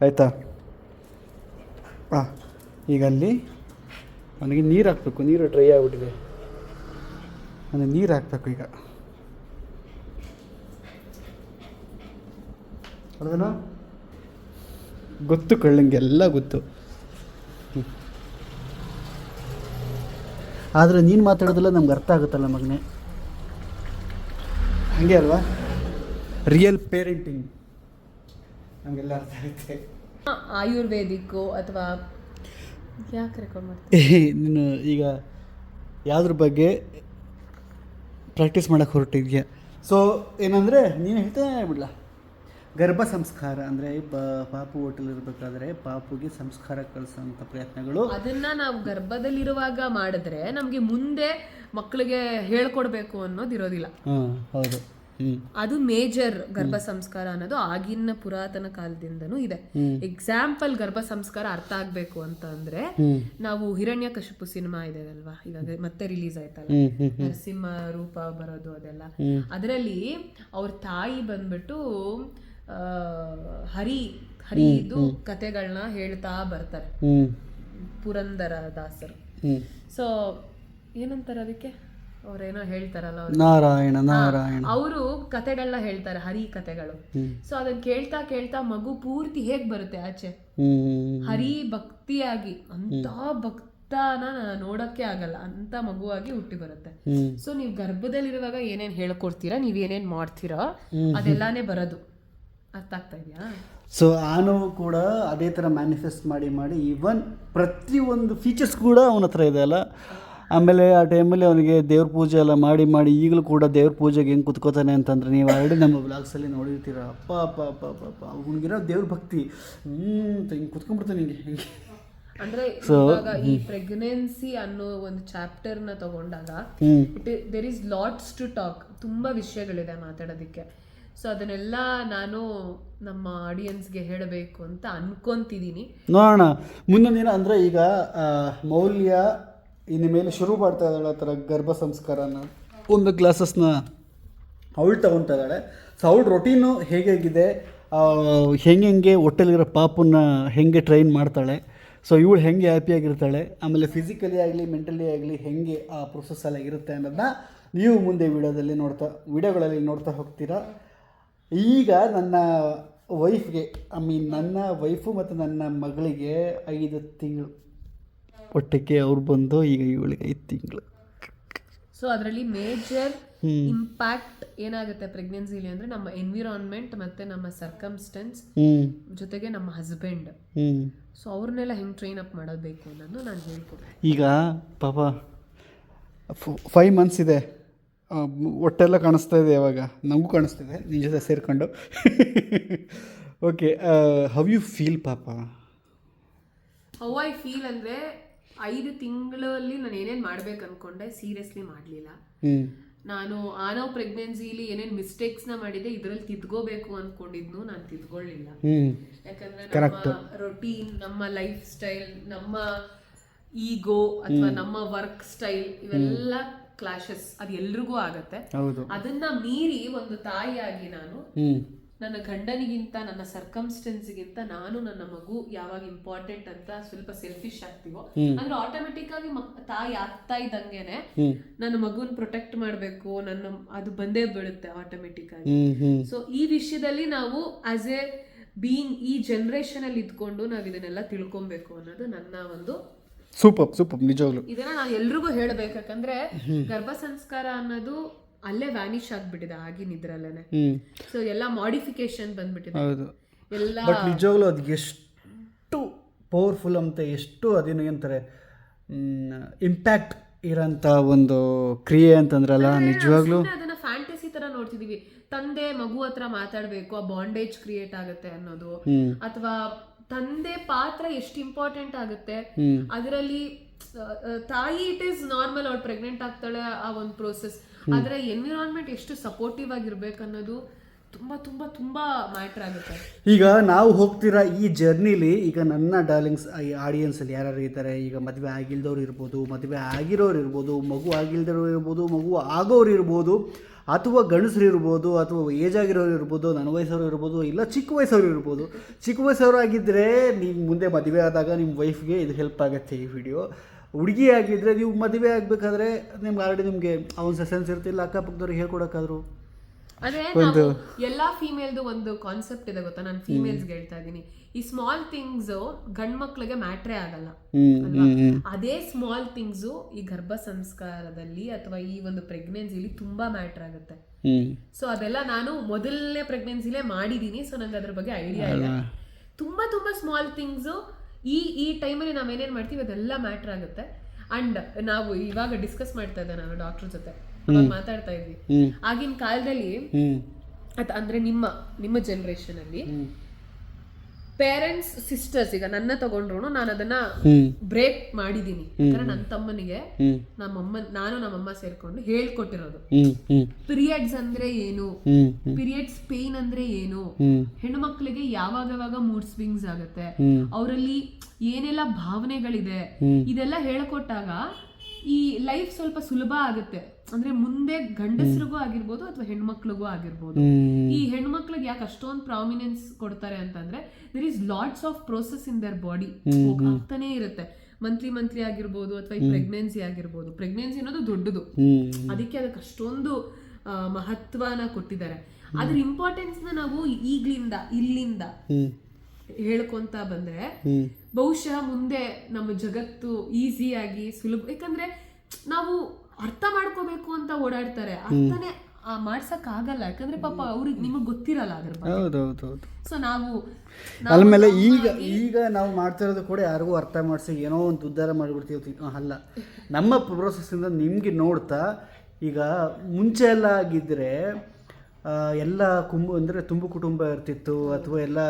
ಆಯಿತಾ? ಈಗ ಅಲ್ಲಿ ಅವನಿಗೆ ನೀರು ಹಾಕಬೇಕು, ನೀರು ಡ್ರೈ ಆಗಿಬಿಟ್ಟಿದೆ, ಅವನಿಗೆ ನೀರು ಹಾಕಬೇಕು ಈಗ. ಅಲ್ವೇನೋ? ಗೊತ್ತು ಕಳ್ಳಂಗೆ ಎಲ್ಲ ಗೊತ್ತು. ಆದರೆ ನೀನು ಮಾತಾಡೋದಿಲ್ಲ ನಮ್ಗೆ ಅರ್ಥ ಆಗುತ್ತಲ್ಲ ಮಗನೇ, ಹಾಗೆ ಅಲ್ವಾ? ರಿಯಲ್ ಪೇರೆಂಟಿಂಗ್ ನಮಗೆಲ್ಲ ಅರ್ಥ ಆಗುತ್ತೆ. ಆಯುರ್ವೇದಿಕ್ಕು ಅಥವಾ ಯಾಕೆ ರೆಕಾರ್ಡ್ ಮಾಡ್ತೀನಿ? ನೀನು ಈಗ ಯಾವುದ್ರ ಬಗ್ಗೆ ಪ್ರಾಕ್ಟೀಸ್ ಮಾಡೋಕ್ಕೆ ಹೊರಟಿದ್ಯಾ? ಸೊ ಏನಂದರೆ ನೀನು ಹೇಳ್ತಾನೆ ಬಿಡಲ್ಲ, ಗರ್ಭ ಸಂಸ್ಕಾರ ಅಂದರೆ ಪಾಪು ಹೋಟೆಲ್ ಇರಬೇಕಾದ್ರೆ ಪಾಪುಗೆ ಸಂಸ್ಕಾರ ಕಳಿಸೋಂಥ ಪ್ರಯತ್ನಗಳು, ಅದನ್ನ ನಾವು ಗರ್ಭದಲ್ಲಿರುವಾಗ ಮಾಡಿದ್ರೆ ನಮಗೆ ಮುಂದೆ ಮಕ್ಕಳಿಗೆ ಹೇಳ್ಕೊಡ್ಬೇಕು ಅನ್ನೋದು ಇರೋದಿಲ್ಲ. ಹಾಂ ಹೌದು. ಅದು ಮೇಜರ್ ಗರ್ಭ ಸಂಸ್ಕಾರ ಅನ್ನೋದು ಆಗಿನ ಪುರಾತನ ಕಾಲದಿಂದನೂ ಇದೆ. ಎಕ್ಸಾಂಪಲ್ ಗರ್ಭ ಸಂಸ್ಕಾರ ಅರ್ಥ ಆಗ್ಬೇಕು ಅಂತ ಅಂದ್ರೆ ನಾವು ಹಿರಣ್ಯಕಶಿಪು ಸಿನಿಮಾ ಇದೆ ಅಲ್ವಾ, ಇವಾಗ ಮತ್ತೆ ರಿಲೀಸ್ ಆಯ್ತಲ್ಲ, ನರಸಿಂಹ ರೂಪ ಬರೋದು ಅದೆಲ್ಲ. ಅದರಲ್ಲಿ ಅವ್ರ ತಾಯಿ ಬಂದ್ಬಿಟ್ಟು ಹರಿದು ಕತೆಗಳನ್ನ ಹೇಳ್ತಾ ಬರ್ತಾರೆ ಪುರಂದರ ದಾಸರು. ಸೊ ಏನಂತಾರೆ ಅದಕ್ಕೆ, ಅವ್ರೇನೋ ಹೇಳ್ತಾರಲ್ಲ, ನಾರಾಯಣ ನಾರಾಯಣ, ಅವರು ಕತೆಗಳನ್ನ ಹೇಳ್ತಾರೆ, ಹರಿ ಕತೆಗಳು. ಸೊ ಅದನ್ನ ಕೇಳ್ತಾ ಕೇಳ್ತಾ ಮಗು ಪೂರ್ತಿ ಹೇಗ್ ಬರುತ್ತೆ ಆಚೆ, ಹರಿ ಭಕ್ತಿಯಾಗಿ ಅಂತ ಭಕ್ತನ ನೋಡಕ್ಕೆ ಆಗಲ್ಲ ಅಂತ ಮಗುವಾಗಿ ಹುಟ್ಟಿ ಬರುತ್ತೆ. ಸೊ ನೀವು ಗರ್ಭದಲ್ಲಿರುವಾಗ ಏನೇನ್ ಹೇಳ್ಕೊಡ್ತೀರಾ, ನೀವ್ ಏನೇನ್ ಮಾಡ್ತೀರಾ ಅದೆಲ್ಲಾನೇ ಬರೋದು. ಅರ್ಥ ಆಗ್ತಾ ಇದೆಯಾ? ಸೊ ಆ ನೋವು ಕೂಡ ಅದೇ ಥರ ಮ್ಯಾನಿಫೆಸ್ಟ್ ಮಾಡಿ ಮಾಡಿ ಈವನ್ ಪ್ರತಿಯೊಂದು ಫೀಚರ್ಸ್ ಕೂಡ ಅವನ ಹತ್ರ ಇದೆ ಅಲ್ಲ. ಆಮೇಲೆ ಆ ಟೈಮಲ್ಲಿ ಅವನಿಗೆ ದೇವ್ರ ಪೂಜೆ ಎಲ್ಲ ಮಾಡಿ ಮಾಡಿ ಈಗಲೂ ಕೂಡ ದೇವ್ರ ಪೂಜೆಗೆ ಹೆಂಗೆ ಕುತ್ಕೋತಾನೆ ಅಂತಂದರೆ ನೀವು ಆಲ್ರೆಡಿ ನಮ್ಮ ಬ್ಲಾಗ್ಸಲ್ಲಿ ನೋಡಿರ್ತೀರ. ಅಪ್ಪ ಅಪ್ಪ ಅಪ್ಪ ಅಪ್ಪ ಅಪ್ಪ ಅವ್ನಿಗಿರೋ ದೇವ್ರ ಭಕ್ತಿ ಹಿಂಗೆ ಕುತ್ಕೊಂಡ್ಬಿಡ್ತಾನೆ ಹಿಂಗೆ. ಅಂದ್ರೆ ಇವಾಗ ಈ ಪ್ರೆಗ್ನೆನ್ಸಿ ಅನ್ನೋ ಒಂದು ಚಾಪ್ಟರ್ ನ ತಗೊಂಡಾಗ there is lots to talk, ತುಂಬಾ ವಿಷಯಗಳಿದೆ ಮಾತಾಡೋದಕ್ಕೆ. ಸೊ ಅದನ್ನೆಲ್ಲ ನಾನು ನಮ್ಮ ಆಡಿಯನ್ಸ್ಗೆ ಹೇಳಬೇಕು ಅಂತ ಅನ್ಕೊಂತಿದ್ದೀನಿ. ನೋಡೋಣ ಮುಂದೊಂದಿನ. ಅಂದರೆ ಈಗ ಮೌಲ್ಯ ಇನ್ನು ಮೇಲೆ ಶುರು ಮಾಡ್ತಾ ಇದ್ದಾಳೆ ಆ ಥರ ಗರ್ಭ ಸಂಸ್ಕಾರನ, ಒಂದು ಕ್ಲಾಸಸ್ನ ಅವಳು ತಗೊತಾ ಇದ್ದಾಳೆ. ಸೊ ಅವಳು ರೊಟೀನು ಹೇಗಿದೆ, ಹೆಂಗೆ ಹೊಟ್ಟೆಲಿರೋ ಪಾಪನ್ನ ಹೆಂಗೆ ಟ್ರೈನ್ ಮಾಡ್ತಾಳೆ, ಸೊ ಇವಳು ಹೆಂಗೆ ಹ್ಯಾಪಿಯಾಗಿರ್ತಾಳೆ, ಆಮೇಲೆ ಫಿಸಿಕಲಿ ಆಗಲಿ ಮೆಂಟಲಿ ಆಗಲಿ ಹೆಂಗೆ ಆ ಪ್ರೊಸೆಸ್ ಎಲ್ಲ ಇರುತ್ತೆ ಅನ್ನೋದನ್ನ ನೀವು ಮುಂದೆ ವಿಡಿಯೋಗಳಲ್ಲಿ ನೋಡ್ತಾ ಹೋಗ್ತೀರಾ. ಈಗ ನನ್ನ ವೈಫ್ಗೆ ನನ್ನ ವೈಫು ಮತ್ತು ನನ್ನ ಮಗಳಿಗೆ 5 ತಿಂಗಳು ಹೊಟ್ಟೆಗೆ ಅವ್ರು ಬಂದು, ಈಗ ಇವಳಿಗೆ 5 ತಿಂಗಳು. ಸೊ ಅದರಲ್ಲಿ ಮೇಜರ್ ಇಂಪ್ಯಾಕ್ಟ್ ಏನಾಗುತ್ತೆ ಪ್ರೆಗ್ನೆನ್ಸಿಲಿ ಅಂದರೆ ನಮ್ಮ ಎನ್ವಿರಾನ್ಮೆಂಟ್ ಮತ್ತು ನಮ್ಮ ಸರ್ಕಮ್ಸ್ಟೆನ್ಸ್ ಜೊತೆಗೆ ನಮ್ಮ ಹಸ್ಬೆಂಡ್. ಸೊ ಅವ್ರನ್ನೆಲ್ಲ ಹೆಂಗೆ ಟ್ರೈನ್ ಅಪ್ ಮಾಡಬೇಕು ಅನ್ನೋದು ನಾನು ಹೇಳ್ಕೊಡ್ತೀನಿ. ಈಗ ಪಾಪ 5 months ಇದೆ, ಹೊಟ್ಟೆಲ್ಲ ಕಾಣಿಸ್ತಾ ಇದೆ, ಯಾವಾಗ ನಮಗೂ ಕಾಣಿಸ್ತಿದೆ ನಿನ್ನ ಜೊತೆ ಸೇರಿಕೊಂಡು. ಓಕೆ, ಹೌ ಯು ಫೀಲ್ ಪಾಪ? ಹೌ ಐ ಫೀಲ್ ಅಂದರೆ 5 ತಿಂಗಳಲ್ಲಿ ನಾನು ಏನೇನು ಮಾಡ್ಬೇಕು ಅನ್ಕೊಂಡೆ ಸೀರಿಯಸ್ಲಿ ಮಾಡಲಿಲ್ಲ. ನಾನು ಆನೋ ಪ್ರೆಗ್ನೆನ್ಸಿಲಿ ಏನೇನು ಮಿಸ್ಟೇಕ್ಸ್ನ ಮಾಡಿದೆ ಇದರಲ್ಲಿ ತಿದ್ಕೋಬೇಕು ಅಂದ್ಕೊಂಡಿದ್ನು, ನಾನು ತಿದ್ಕೊಳ್ಳಿಲ್ಲ. ಯಾಕಂದರೆ ನಮ್ಮ ರೊಟೀನ್, ನಮ್ಮ ಲೈಫ್ ಸ್ಟೈಲ್, ನಮ್ಮ ಈಗೋ ಅಥವಾ ನಮ್ಮ ವರ್ಕ್ ಸ್ಟೈಲ್ ಇವೆಲ್ಲ ಕ್ಲಾಶಸ್ ಅದು ಎಲ್ರಿಗೂ ಆಗತ್ತೆ. ಅದನ್ನ ಮೀರಿ ಒಂದು ತಾಯಿಯಾಗಿ ನಾನು ನನ್ನ ಗಂಡನಿಗಿಂತ ನನ್ನ ಸರ್ಕಮ್ಸ್ಟೆನ್ಸ್ಗಿಂತ ನಾನು ನನ್ನ ಮಗು ಯಾವಾಗ ಇಂಪಾರ್ಟೆಂಟ್ ಅಂತ ಸ್ವಲ್ಪ ಸೆಲ್ಫಿಶ್ ಆಗ್ತೀವೋ, ಅಂದ್ರೆ ಆಟೋಮೆಟಿಕ್ ಆಗಿ ತಾಯಿ ಆಗ್ತಾ ಇದ್ದಂಗೆನೆ ನನ್ನ ಮಗುನ್ ಪ್ರೊಟೆಕ್ಟ್ ಮಾಡ್ಬೇಕು, ಅದು ಬಂದೇ ಬೀಳುತ್ತೆ ಆಟೋಮೆಟಿಕ್ ಆಗಿ. ಸೊ ಈ ವಿಷಯದಲ್ಲಿ ನಾವು ಆಸ್ ಎ ಬೀಯಿಂಗ್ ಈ ಜನರೇಷನ್ ಅಲ್ಲಿ ಇದ್ಕೊಂಡು ನಾವ್ ಇದನ್ನೆಲ್ಲ ತಿಳ್ಕೊಬೇಕು ಅನ್ನೋದು ನನ್ನ ಒಂದು ಸೂಪರ್ ನಿಜವಾಗ್ಲು. ಇದನ್ನ ನಾನು ಎಲ್ರಿಗೂ ಹೇಳ್ಬೇಕು. ಯಾಕಂದ್ರೆ ಗರ್ಭ ಸಂಸ್ಕಾರ ಅನ್ನೋದು ಅಲ್ಲೇ ವ್ಯಾನಿಷ್ ಆಗ್ಬಿಟ್ಟಿದೆ ಆಗಿನ ಇದ್ರಲ್ಲೇನೆ. ಹ್ಞೂ ಸೊ ಎಲ್ಲ ಮಾಡಿಫಿಕೇಶನ್ ಬಂದ್ಬಿಟ್ಟಿದೆ ಹೌದು. ಎಲ್ಲ. ಬಟ್ ನಿಜವಾಗ್ಲೂ ಅದು ಎಷ್ಟು ಪವರ್ಫುಲ್ ಅಂತ, ಎಷ್ಟು ಅದೇನು ಏನಂತಾರೆ ಇಂಪ್ಯಾಕ್ಟ್ ಇರೋಂಥ ಒಂದು ಕ್ರಿಯೆ ಅಂತಂದ್ರಲ್ಲ ನಿಜವಾಗ್ಲೂ. ಅದನ್ನ ಫ್ಯಾಂಟಸಿ ತರ ನೋಡ್ತಿದೀವಿ, ತಂದೆ ಮಗು ಹತ್ರ ಮಾತಾಡ್ಬೇಕು, ಆ ಬಾಂಡೇಜ್ ಕ್ರಿಯೇಟ್ ಆಗುತ್ತೆ ಅನ್ನೋದು, ಅಥವಾ ತಂದೆ ಪಾತ್ರ ಎಷ್ಟು ಇಂಪಾರ್ಟೆಂಟ್ ಆಗುತ್ತೆ ಅದರಲ್ಲಿ. ತಾಯಿ ಇಟ್ ಈಸ್ ನಾರ್ಮಲ್, ಅವ್ಳು ಪ್ರೆಗ್ನೆಂಟ್ ಆಗ್ತಾಳೆ, ಆ ಒಂದು ಪ್ರೋಸೆಸ್. ಆದ್ರೆ ಎನ್ವಿರಾನ್ಮೆಂಟ್ ಎಷ್ಟು ಸಪೋರ್ಟಿವ್ ಆಗಿರ್ಬೇಕು ಅನ್ನೋದು ತುಂಬಾ ತುಂಬಾ ತುಂಬಾ ಮ್ಯಾಟರ್ ಆಗುತ್ತೆ. ಈಗ ನಾವು ಹೋಗ್ತಿರೋ ಈ ಜರ್ನಿಲಿ ಈಗ ನನ್ನ ಡಾರ್ಲಿಂಗ್ಸ್ ಈ ಆಡಿಯನ್ಸಲ್ಲಿ ಯಾರು ಇರ್ತಾರೆ, ಈಗ ಮದುವೆ ಆಗಿಲ್ದವ್ರು ಇರ್ಬೋದು, ಮದುವೆ ಆಗಿರೋರು ಇರ್ಬೋದು, ಮಗು ಆಗಿಲ್ದವ್ರು ಇರ್ಬೋದು, ಮಗು ಆಗೋರು ಇರ್ಬೋದು, ಅಥವಾ ಗಂಡಸರು ಇರ್ಬೋದು, ಅಥವಾ ಏಜ್ ಆಗಿರೋರು ಇರ್ಬೋದು, ನನ್ನ ವಯಸ್ಸವರು ಇರ್ಬೋದು, ಇಲ್ಲ ಚಿಕ್ಕ ವಯಸ್ಸವರು ಇರ್ಬೋದು. ಚಿಕ್ಕ ವಯಸ್ಸವರು ಆಗಿದ್ದರೆ ನೀವು ಮುಂದೆ ಮದುವೆ ಆದಾಗ ನಿಮ್ಮ ವೈಫ್ಗೆ ಇದು ಹೆಲ್ಪ್ ಆಗುತ್ತೆ ಈ ವಿಡಿಯೋ. ಹುಡುಗಿ ಆಗಿದ್ದರೆ ನೀವು ಮದುವೆ ಆಗಬೇಕಾದ್ರೆ ನಿಮ್ಗೆ ಆಲ್ರೆಡಿ ನಿಮಗೆ ಅವನ ಸೆನ್ಸ್ ಇರ್ತಿಲ್ಲ, ಅಕ್ಕಪಕ್ಕದವ್ರಿಗೆ ಹೇಳ್ಕೊಡೋಕ್ಕಾದ್ರು. ಅದೇ ನಾವು ಎಲ್ಲಾ ಫೀಮೇಲ್ದು ಒಂದು ಕಾನ್ಸೆಪ್ಟ್ ಇದೆ ಗೊತ್ತಾ, ನಾನು ಫೀಮೇಲ್ಸ್ಗೆ ಹೇಳ್ತಾ ಇದ್ದೀನಿ, ಈ ಸ್ಮಾಲ್ ಥಿಂಗ್ಸ್ ಗಂಡ್ ಮಕ್ಳಿಗೆ ಮ್ಯಾಟ್ರೇ ಆಗಲ್ಲ ಅಲ್ವಾ. ಅದೇ ಸ್ಮಾಲ್ ಥಿಂಗ್ಸ್ ಈ ಗರ್ಭ ಸಂಸ್ಕಾರದಲ್ಲಿ ಅಥವಾ ಈ ಒಂದು ಪ್ರೆಗ್ನೆನ್ಸಿಲಿ ತುಂಬಾ ಮ್ಯಾಟ್ರ್ ಆಗುತ್ತೆ. ಸೊ ಅದೆಲ್ಲ ನಾನು ಮೊದಲನೇ ಪ್ರೆಗ್ನೆನ್ಸಿಲೇ ಮಾಡಿದೀನಿ, ಸೊ ನಂಗೆ ಅದ್ರ ಬಗ್ಗೆ ಐಡಿಯಾ ಇದೆ. ತುಂಬಾ ತುಂಬಾ ಸ್ಮಾಲ್ ಥಿಂಗ್ಸ್ ಈ ಟೈಮಲ್ಲಿ ನಾವೇನೇನ್ ಮಾಡ್ತೀವಿ ಅದೆಲ್ಲ ಮ್ಯಾಟ್ರ್ ಆಗುತ್ತೆ. ಅಂಡ್ ನಾವು ಇವಾಗ ಡಿಸ್ಕಸ್ ಮಾಡ್ತಾ ಇದ್ದೆ ನಾನು ಡಾಕ್ಟರ್ ಜೊತೆ, ಮಾತಾಡ್ತಾ ಇದ್ವಿ ಆಗಿನ ಕಾಲದಲ್ಲಿ, ಅಂದ್ರೆ ನಿಮ್ಮ ಜನರೇಷನ್ ಅಲ್ಲಿ ಪೇರೆಂಟ್ಸ್ ಸಿಸ್ಟರ್ಸ್, ಈಗ ನನ್ನ ತಗೊಂಡ್ರು ನಾನು ಅದನ್ನ ಬ್ರೇಕ್ ಮಾಡಿದೀನಿ. ನನ್ನ ತಮ್ಮನಿಗೆ ನಾನು ನಮ್ಮಮ್ಮ ಸೇರ್ಕೊಂಡು ಹೇಳ್ಕೊಟ್ಟಿರೋದು ಪೀರಿಯಡ್ಸ್ ಅಂದ್ರೆ ಏನು, ಪೀರಿಯಡ್ಸ್ ಪೇನ್ ಅಂದ್ರೆ ಏನು, ಹೆಣ್ಣು ಮಕ್ಕಳಿಗೆ ಯಾವಾಗ ಮೂಡ್ ಸ್ವಿಂಗ್ಸ್ ಆಗುತ್ತೆ, ಅವರಲ್ಲಿ ಏನೆಲ್ಲ ಭಾವನೆಗಳಿದೆ, ಇದೆಲ್ಲ ಹೇಳ್ಕೊಟ್ಟಾಗ ಈ ಲೈಫ್ ಸ್ವಲ್ಪ ಸುಲಭ ಆಗುತ್ತೆ. ಅಂದ್ರೆ ಮುಂದೆ ಗಂಡಸರಿಗೂ ಆಗಿರ್ಬೋದು ಅಥವಾ ಹೆಣ್ಮಕ್ಳಿಗೂ ಆಗಿರ್ಬೋದು. ಈ ಹೆಣ್ಮಕ್ಳಿಗೆ ಯಾಕೆ ಅಷ್ಟೊಂದು ಪ್ರಾಮಿನೆನ್ಸ್ ಕೊಡ್ತಾರೆ ಅಂತಂದ್ರೆ there is lots of process in their body ಆಗ್ತಾನೆ ಇರುತ್ತೆ. ಮಂತ್ಲಿ ಆಗಿರ್ಬೋದು ಅಥವಾ ಈ ಪ್ರೆಗ್ನೆನ್ಸಿ ಆಗಿರ್ಬೋದು. ಪ್ರೆಗ್ನೆನ್ಸಿ ಅನ್ನೋದು ದೊಡ್ಡದು, ಅದಕ್ಕೆ ಅದಕ್ಕೆ ಅಷ್ಟೊಂದು ಮಹತ್ವನ ಕೊಟ್ಟಿದ್ದಾರೆ. ಅದ್ರ ಇಂಪಾರ್ಟೆನ್ಸ್ ನ ನಾವು ಇಲ್ಲಿಂದ ಹೇಳ್ಕೊಂತ ಬಂದ್ರೆ ಬಹುಶಃ ಮುಂದೆ ನಮ್ಮ ಜಗತ್ತು ಈಸಿಯಾಗಿ ಸುಲಭ. ಯಾಕಂದ್ರೆ ನಾವು ಅರ್ಥ ಮಾಡ್ಕೋಬೇಕು ಅಂತ ಓಡಾಡ್ತಾರೆ, ಅರ್ಥನೇ ಮಾಡ್ಸಕ್ ಆಗಲ್ಲ. ಯಾಕಂದ್ರೆ ಪಾಪ ಅವ್ರಿಗೆ ನಿಮಗ್ ಗೊತ್ತಿರಲ್ಲ ಅದ್ರ ಬಗ್ಗೆ. ಸೊ ನಾವು ಆಮೇಲೆ ಈಗ ನಾವು ಮಾಡ್ತಾ ಇರೋದು ಕೂಡ ಯಾರಿಗೂ ಅರ್ಥ ಮಾಡಿಸಿ ಏನೋ ಒಂದು ಉದ್ಧಾರ ಮಾಡಿಬಿಡ್ತೀವಿ ಅಲ್ಲ. ನಮ್ಮ ಪ್ರೋಸೆಸ್ ಇಂದ ನಿಮ್ಗೆ ನೋಡ್ತಾ, ಈಗ ಮುಂಚೆ ಎಲ್ಲ ಆಗಿದ್ರೆ ಎಲ್ಲ ಅಂದರೆ ತುಂಬು ಕುಟುಂಬ ಇರ್ತಿತ್ತು, ಅಥವಾ ಎಲ್ಲ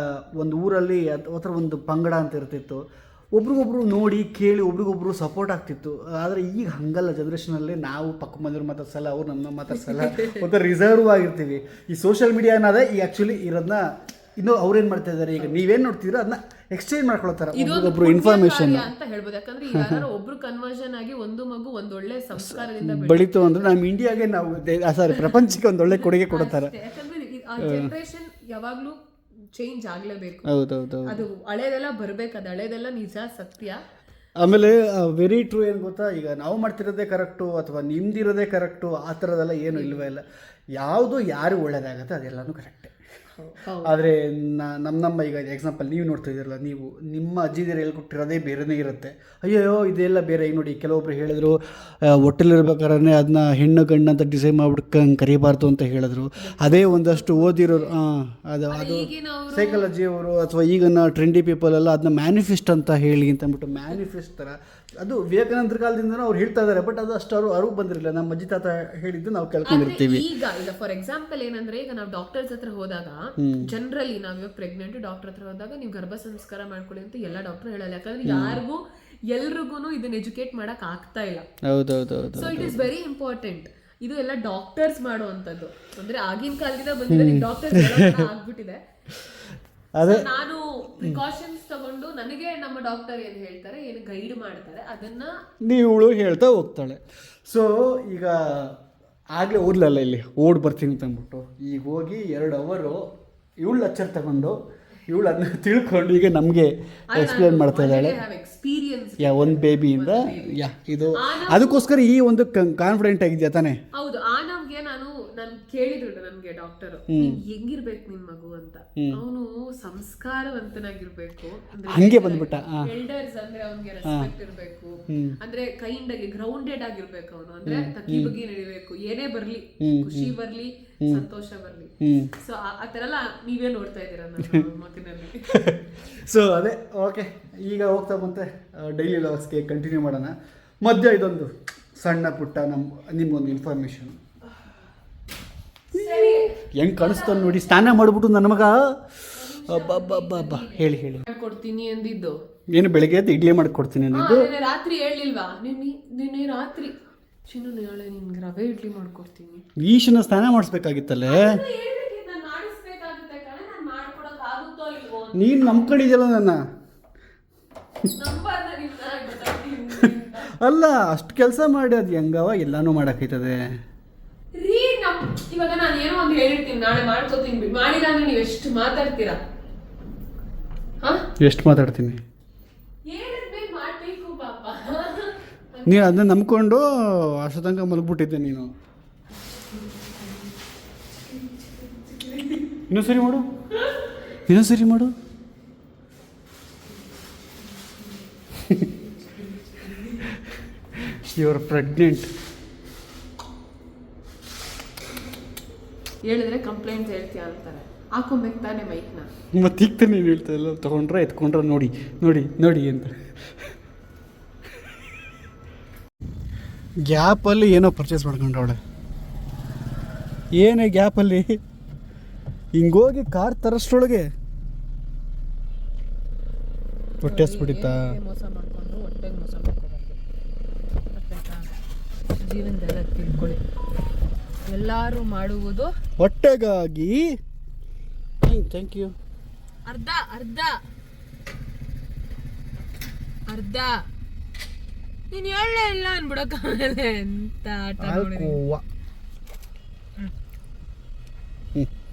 ಒಂದು ಊರಲ್ಲಿ ಅಥವಾ ಒಂದು ಪಂಗಡ ಅಂತ ಇರ್ತಿತ್ತು, ಒಬ್ರಿಗೊಬ್ರು ನೋಡಿ ಕೇಳಿ ಒಬ್ರಿಗೊಬ್ರು ಸಪೋರ್ಟ್ ಆಗ್ತಿತ್ತು. ಆದರೆ ಈಗ ಹಂಗಲ್ಲ. ಜನ್ರೇಷನಲ್ಲಿ ನಾವು ಪಕ್ಕ ಮಂದಿರು ಮಾತಾಡ್ಸಲ್ಲ, ಅವ್ರು ನಮ್ಮ ಮಾತಾಡ್ಸಲ್ಲ, ಒಂಥರ ರಿಸರ್ವ್ ಆಗಿರ್ತೀವಿ. ಈ ಸೋಷಿಯಲ್ ಮೀಡಿಯಾ ಅನ್ನೋದೇ ಈ ಆ್ಯಕ್ಚುಲಿ ಇರೋದನ್ನ ಇನ್ನು ಅವ್ರೇನು ಮಾಡ್ತಾ ಇದ್ದಾರೆ, ಈಗ ನೀವೇನು ನೋಡ್ತಿದ್ದೀರೋ ಅದನ್ನ ಎಕ್ಸ್ಚೇಂಜ್ ಮಾಡ್ಕೊಳ್ತಾರೆ ಒಬ್ರು ಇನ್ಫಾರ್ಮೇಶನ್ ಅಂತ ಹೇಳ್ಬೋದು. ಯಾಕಂದ್ರೆ ಒಬ್ರು ಕನ್ವರ್ಷನ್ ಆಗಿ ಒಂದು ಮಗು ಒಂದೊಳ್ಳೆ ಸಂಸ್ಕಾರದಿಂದ ಬೆಳೀತು ಅಂದ್ರೆ ನಮ್ಮ ಇಂಡಿಯಾಗೆ ನಾವು ಪ್ರಪಂಚಕ್ಕೆ ಒಂದೊಳ್ಳೆ ಕೊಡುಗೆ ಕೊಡ್ತಾರೆ. ಯಾಕಂದ್ರೆ ಆ ಜನರೇಷನ್ ಯಾವಾಗ್ಲೂ ಚೇಂಜ್ ಆಗ್ಲೇಬೇಕು. ಹೌದೌದು, ಅದು ಹಳೇದೆಲ್ಲ ಬರ್ಬೇಕು, ಅದು ಹಳೇದೆಲ್ಲ ನಿಜ ಸತ್ಯ. ಆಮೇಲೆ ವೆರಿ ಟ್ರೂ. ಏನು ಗೊತ್ತಾ, ಈಗ ನಾವು ಮಾಡ್ತಿರೋದೇ ಕರೆಕ್ಟು ಅಥವಾ ನಿಮ್ದಿರೋದೇ ಕರೆಕ್ಟು ಆ ಥರದೆಲ್ಲ ಏನು ಇಲ್ಲವೇ ಇಲ್ಲ. ಯಾವುದು ಯಾರು ಒಳ್ಳೇದಾಗತ್ತೆ ಅದೆಲ್ಲನೂ ಕರೆಕ್ಟೇ. ಆದರೆ ನಮ್ಮ ಈಗ ಎಕ್ಸಾಂಪಲ್ ನೀವು ನೋಡ್ತಾ ಇದ್ದೀರಲ್ಲ, ನೀವು ನಿಮ್ಮ ಅಜ್ಜಿದಿರು ಹೇಳ್ಕೊಟ್ಟಿರೋದೇ ಬೇರೆನೇ ಇರುತ್ತೆ. ಅಯ್ಯೋ ಇದೆಲ್ಲ ಬೇರೆ. ಈಗ ನೋಡಿ, ಕೆಲವೊಬ್ರು ಹೇಳಿದ್ರು ಹೊಟ್ಟೆಲಿರ್ಬೇಕಾದ್ರೆ ಅದನ್ನ ಹೆಣ್ಣು ಗಂಡು ಅಂತ ಡಿಸೈಡ್ ಮಾಡ್ಬಿಟ್ಟು ಕರಿಬಾರ್ದು ಅಂತ ಹೇಳಿದ್ರು. ಅದೇ ಒಂದಷ್ಟು ಓದಿರೋರು ಅದು ಸೈಕಾಲಜಿ ಅವರು ಅಥವಾ ಈಗಿನ ಟ್ರೆಂಡಿ ಪೀಪಲ್ ಎಲ್ಲ ಅದನ್ನ ಮ್ಯಾನಿಫೆಸ್ಟ್ ಅಂತ ಹೇಳಿ ಅಂತ ಅಂದ್ಬಿಟ್ಟು ಮ್ಯಾನಿಫೆಸ್ಟ್ ಥರ ಅದು ವಿವೇಕಾನಂದರ ಕಾಲದಿಂದ ಅವ್ರು ಹೇಳ್ತಾ ಇದ್ದಾರೆ. ಬಟ್ ಅದು ಅಷ್ಟು ಅರಿವು ಬಂದಿರಲಿಲ್ಲ. ನಮ್ಮ ಅಜ್ಜಿ ತಾತ ಹೇಳಿದ್ದು ನಾವು ಕೇಳ್ಕೊಂಡಿರ್ತೀವಿ. ಈಗ ಫಾರ್ ಎಕ್ಸಾಂಪಲ್ ಏನಂದ್ರೆ, ಈಗ ನಾವು ಡಾಕ್ಟರ್ಸ್ ಹತ್ರ ಹೋದಾಗ ಜನರಲಿ ನಾವ್ ಪ್ರೆಗ್ನೆಂಟ್ ಡಾಕ್ಟರ್ ಹತ್ರ ಹೋದಾಗ ನೀವು ಗರ್ಭ ಸಂಸ್ಕಾರ ಮಾಡ್ಕೊಳ್ಳಿ ಅಂತ ಎಲ್ಲ ಡಾಕ್ಟರ್ ಹೇಳಲ್ಲ. ಯಾಕಂದ್ರೆ ಎಲ್ರಿಗೂ ಇದನ್ನ ಎಜುಕೇಟ್ ಮಾಡಕ್ ಆಗ್ತಾ ಇಲ್ಲ. So it is very important. ಇದು ಎಲ್ಲ ಡಾಕ್ಟರ್ಸ್ ಮಾಡುವಂತದ್ದು. ಅಂದ್ರೆ ಆಗಿನ ಕಾಲದಿಂದ ಬಂದಿದೆ, ಡಾಕ್ಟರ್ಸ್ ಆಗ್ಬಿಟ್ಟಿದೆ. ನಾನು ಪ್ರಿಕಾಷನ್ಸ್ ತಗೊಂಡು ನನಗೆ ನಮ್ಮ ಡಾಕ್ಟರ್ ಏನು ಹೇಳ್ತಾರೆ, ಏನು ಗೈಡ್ ಮಾಡ್ತಾರೆ, ಅದನ್ನ ನೀವಳು ಹೇಳ್ತಾ ಹೋಗ್ತಾಳೆ. ಸೊ ಈಗ ಆಗಲೇ ಓದ್ಲಲ್ಲ, ಇಲ್ಲಿ ಓಡ್ ಬರ್ತೀನಿ ಅಂತ ಅಂದ್ಬಿಟ್ಟು ಈಗ ಹೋಗಿ 2 ಅವರು ಇವಳು ಲೆಕ್ಚರ್ ತಗೊಂಡು ಇವಳು ಅದನ್ನ ತಿಳ್ಕೊಂಡು ಈಗ ನಮಗೆ ಎಕ್ಸ್ಪ್ಲೇನ್ ಮಾಡ್ತಾ ಇದ್ದಾಳೆ. ಒಂದು ಬೇಬಿಯಿಂದ ಇದು ಅದಕ್ಕೋಸ್ಕರ ಈ ಒಂದು ಕಾನ್ಫಿಡೆಂಟ್ ಆಗಿದೆಯಾ ತಾನೇ? ಹೌದು. ನಮ್ಗೆ ನಾನು ನಾನು ಕೇಳಿದ್ರು ನನ್ಗೆ ಡಾಕ್ಟರ್ ಹೆಂಗಿರ್ಬೇಕು ನಿನ್ ಮಗು ಅಂತ. ಅವನು ಸಂಸ್ಕಾರವಂತನಾಗಿರ್ಬೇಕು, ಹಂಗೆ ಬಂದ್ಬಿಟ್ಟ. ಎಲ್ಡರ್ಸ್ ಅಂದ್ರೆ ಅವ್ನಿಗೆ ರೆಸ್ಪೆಕ್ಟ್ ಇರ್ಬೇಕು, ಅಂದ್ರೆ ಕೈಂಡ್ ಆಗಿ ಗ್ರೌಂಡೆಡ್ ಆಗಿರ್ಬೇಕು ಅವನು, ಅಂದ್ರೆ ತಗ್ಗಿ ಬಗ್ಗಿ ನಡಿಬೇಕು, ಏನೇ ಬರ್ಲಿ, ಖುಷಿ ಬರ್ಲಿ, ಸಂತೋಷ ಬರ್ಲಿ. ಸೊ ಆ ತರ ಎಲ್ಲ ನೀವೇ ನೋಡ್ತಾ ಇದ್ದೀರಾ ನನ್ನ ಮಗನಲ್ಲಿ. ಸೊ ಅದೇ ಓಕೆ, ಈಗ ಹೋಗ್ತಾ ಬಂತೆ ಡೈಲಿ ಲಾಗ್ಸ್ಗೆ ಕಂಟಿನ್ಯೂ ಮಾಡೋಣ. ಮಧ್ಯ ಇದೊಂದು ಸಣ್ಣ ಪುಟ್ಟ ನಿಮ್ಗೊಂದು ಇನ್ಫಾರ್ಮೇಶನ್. ಹೆಂಗೆ ಕಾಣಿಸ್ತಾನೆ ನೋಡಿ, ಸ್ನಾನ ಮಾಡಿಬಿಟ್ಟು ನನ್ನ ಮಗ ಅಬ್ಬಬ್ಬಬ್ಬ. ಹೇಳಿ ಕೊಡ್ತೀನಿ ಅಂದಿದ್ದು ಏನು ಬೆಳಗ್ಗೆ ಎದ್ದು ಇಡ್ಲಿ ಮಾಡಿಕೊಡ್ತೀನಿ ಅಂದಿದ್ದು. ರಾತ್ರಿ ಹೇಳಿಲ್ವಾ ನಿನ್ನೆ ರಾತ್ರಿ? ಚಿನ್ನು ನಾಳೆ ನಿನ್ಗೆ ರವೆ ಇಡ್ಲಿ ಮಾಡ್ಕೊಡ್ತೀನಿ. ಈಶನ ಸ್ನಾನ ಮಾಡಿಸ್ಬೇಕಾಗಿತ್ತಲ್ಲೇ, ನೀನು ನಂಬ್ಕೊಂಡಿದ್ಯಲ್ಲ ನನ್ನ. ಅಲ್ಲ, ಅಷ್ಟು ಕೆಲಸ ಮಾಡಿ ಅದು ಹೆಂಗವ ಎಲ್ಲಾನು ಮಾಡಕ್ಕೈತದೆ. ಇವಾಗ ನಾನು ಏನೋ ಒಂದು ಹೇಳಿರ್ತೀನಿ, ನಾಳೆ ಮಾಡ್ಕೋತೀನಿ, ಮಾಡಿಲ್ಲ ಅಂದ್ರೆ ನೀವು ಎಷ್ಟು ಮಾತಾಡ್ತೀರಾ? ಎಷ್ಟು ಮಾತಾಡ್ತೀನಿ? ಮಾಡ್ಬೇಕು ಪಾಪ. ನೀನು ಅದನ್ನ ನಂಬ್ಕೊಂಡು ಅಷ್ಟು ತನಕ ಮಲಗ್ಬಿಟ್ಟಿದ್ದೆ ನೀನು. ಇನ್ನೊಂದ್ಸರಿ ಮಾಡು. You are pregnant. ಹೇಳಿದ್ರೆ ಕಂಪ್ಲೇಂಟ್ ಹೇಳ್ತೀಯ ಅಂತಾರೆ. ಹಾಕೊಬೇಕು ತಾನೇ ಮೈಕ್ನ. ಮತ್ತೆ ಈಗ ತಾನೇ ನೀನು ಹೇಳ್ತಾ ಇಲ್ಲ, ತೊಗೊಂಡ್ರೆ ಎತ್ಕೊಂಡ್ರೆ ನೋಡಿ ಅಂತ. ಗ್ಯಾಪಲ್ಲಿ ಏನೋ ಪರ್ಚೇಸ್ ಮಾಡ್ಕೊಂಡ್ರವಳೆ. ಏನೇ ಗ್ಯಾಪಲ್ಲಿ ಹಿಂಗೋಗಿ ಕಾರ್ ತರಷ್ಟೊಳಗೆ ಹೊಟ್ಟೆ ಹಸ್ಬಿಟ್ಟಿತ್ತಾ? ಮೋಸ ಮಾಡಿಕೊಂಡು ಹೊಟ್ಟೆಗೆ ಮೋಸ ಮಾಡ್ಕೋಬಾರ್ದು. ಜೀವನದಲ್ಲ ತಿಳ್ಕೊಳ್ಳಿ, ಎಲ್ಲರೂ ಮಾಡುವುದು ಹೊಟ್ಟೆಗಾಗಿ. Thank you. ಅರ್ಧ ನೀನು ಹೇಳಲೇ ಇಲ್ಲ ಅನ್ಬಿಡಕ್ಕಾಗಲ್ಲ. ಎಂತ ಆಟ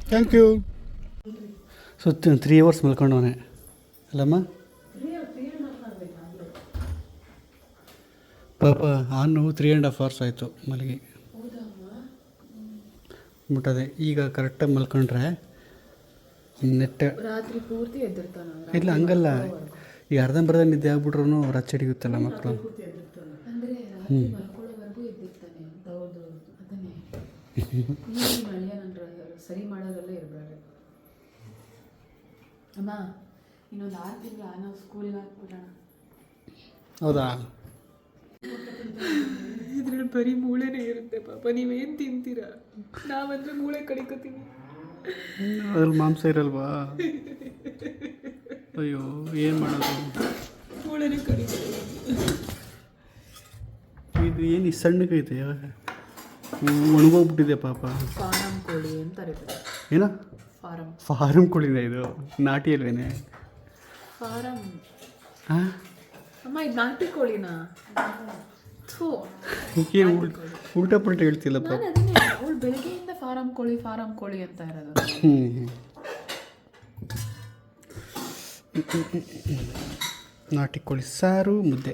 ಥ್ಯಾಂಕ್ ಯು. ಸುತ್ತ 3 hours ಮಲ್ಕೊಂಡವನೆ ಅಲ್ಲಮ್ಮ ಪಾಪ. ನಾನು 3.5 hours ಆಯಿತು ಮಲಗಿ ಮುಟ್ಟದೆ. ಈಗ ಕರೆಕ್ಟಾಗಿ ಮಲ್ಕೊಂಡ್ರೆ ನೆಟ್ಟೆ ರಾತ್ರಿ ಪೂರ್ತಿ ಎದ್ದಿರ್ತಾನೆ. ಇಲ್ಲ ಹಂಗಲ್ಲ, ಈಗ ಅರ್ಧಂಬರ್ಧ ನಿದ್ದೆ ಆಗ್ಬಿಟ್ರು ರಚ್ಚ ಹಿಡಿಯುತ್ತಲ್ಲ ಮಕ್ಕಳು. ಅಂದರೆ ರಾತ್ರಿ ಮಲ್ಕೊಳ್ಳೋವರೆಗೂ ಎದ್ದಿರ್ತಾನೆ. ಹೌದು, ಅದನ್ನೇ ಸರಿ ಮಾಡೋದಲ್ಲೇ ಇರಬೇಡ. ಅಮ್ಮ ಇನ್ನೊಂದು 6 ತಿಂಗಳು ನಾವು ಸ್ಕೂಲ್ಗೆ ಹಾಕ್ಬಿಡೋಣ. ಹೌದಾ? ಇದ್ರಲ್ಲಿ ಬರೀ ಮೂಳೆನೇ ಇರುತ್ತೆ ಪಾಪ. ನೀವೇನು ತಿಂತೀರಾ? ನಾವಂದ್ರೆ ಮೂಳೆ ಕಡಿಕೋತೀವಿ. ಅದ್ರಲ್ಲಿ ಮಾಂಸ ಇರಲ್ವಾ? ಅಯ್ಯೋ ಏನು ಮಾಡೋದು, ಮೂಳೆನೇ ಕಡಿಕೋತೀವಿ. ಇದು ಏನು ಈ ಸಣ್ಣಗೈತೆ, ಒಣಗೋಗ್ಬಿಟ್ಟಿದೆ ಪಾಪ. ಫಾರಂ ಕೋಳಿ ಅಂತಾರೆ. ಏನ ಫಾರಂ ಕೋಳಿನ? ಇದು ನಾಟಿ ಅಲ್ವೇನೆ? ಫಾರಂ ಅಮ್ಮ, ಇದು ನಾಟಿ ಕೋಳಿನಾ? ಏನು ಉಲ್ಟಾ ಪಲ್ಟಾ ಹೇಳ್ತಿಲ್ಲಪ್ಪ. ಅವಳು ಬೆಳಗ್ಗೆಯಿಂದ ಫಾರಂ ಕೋಳಿ ಅಂತ ಇರೋದು. ನಾಟಿ ಕೋಳಿ ಸಾರು ಮುದ್ದೆ.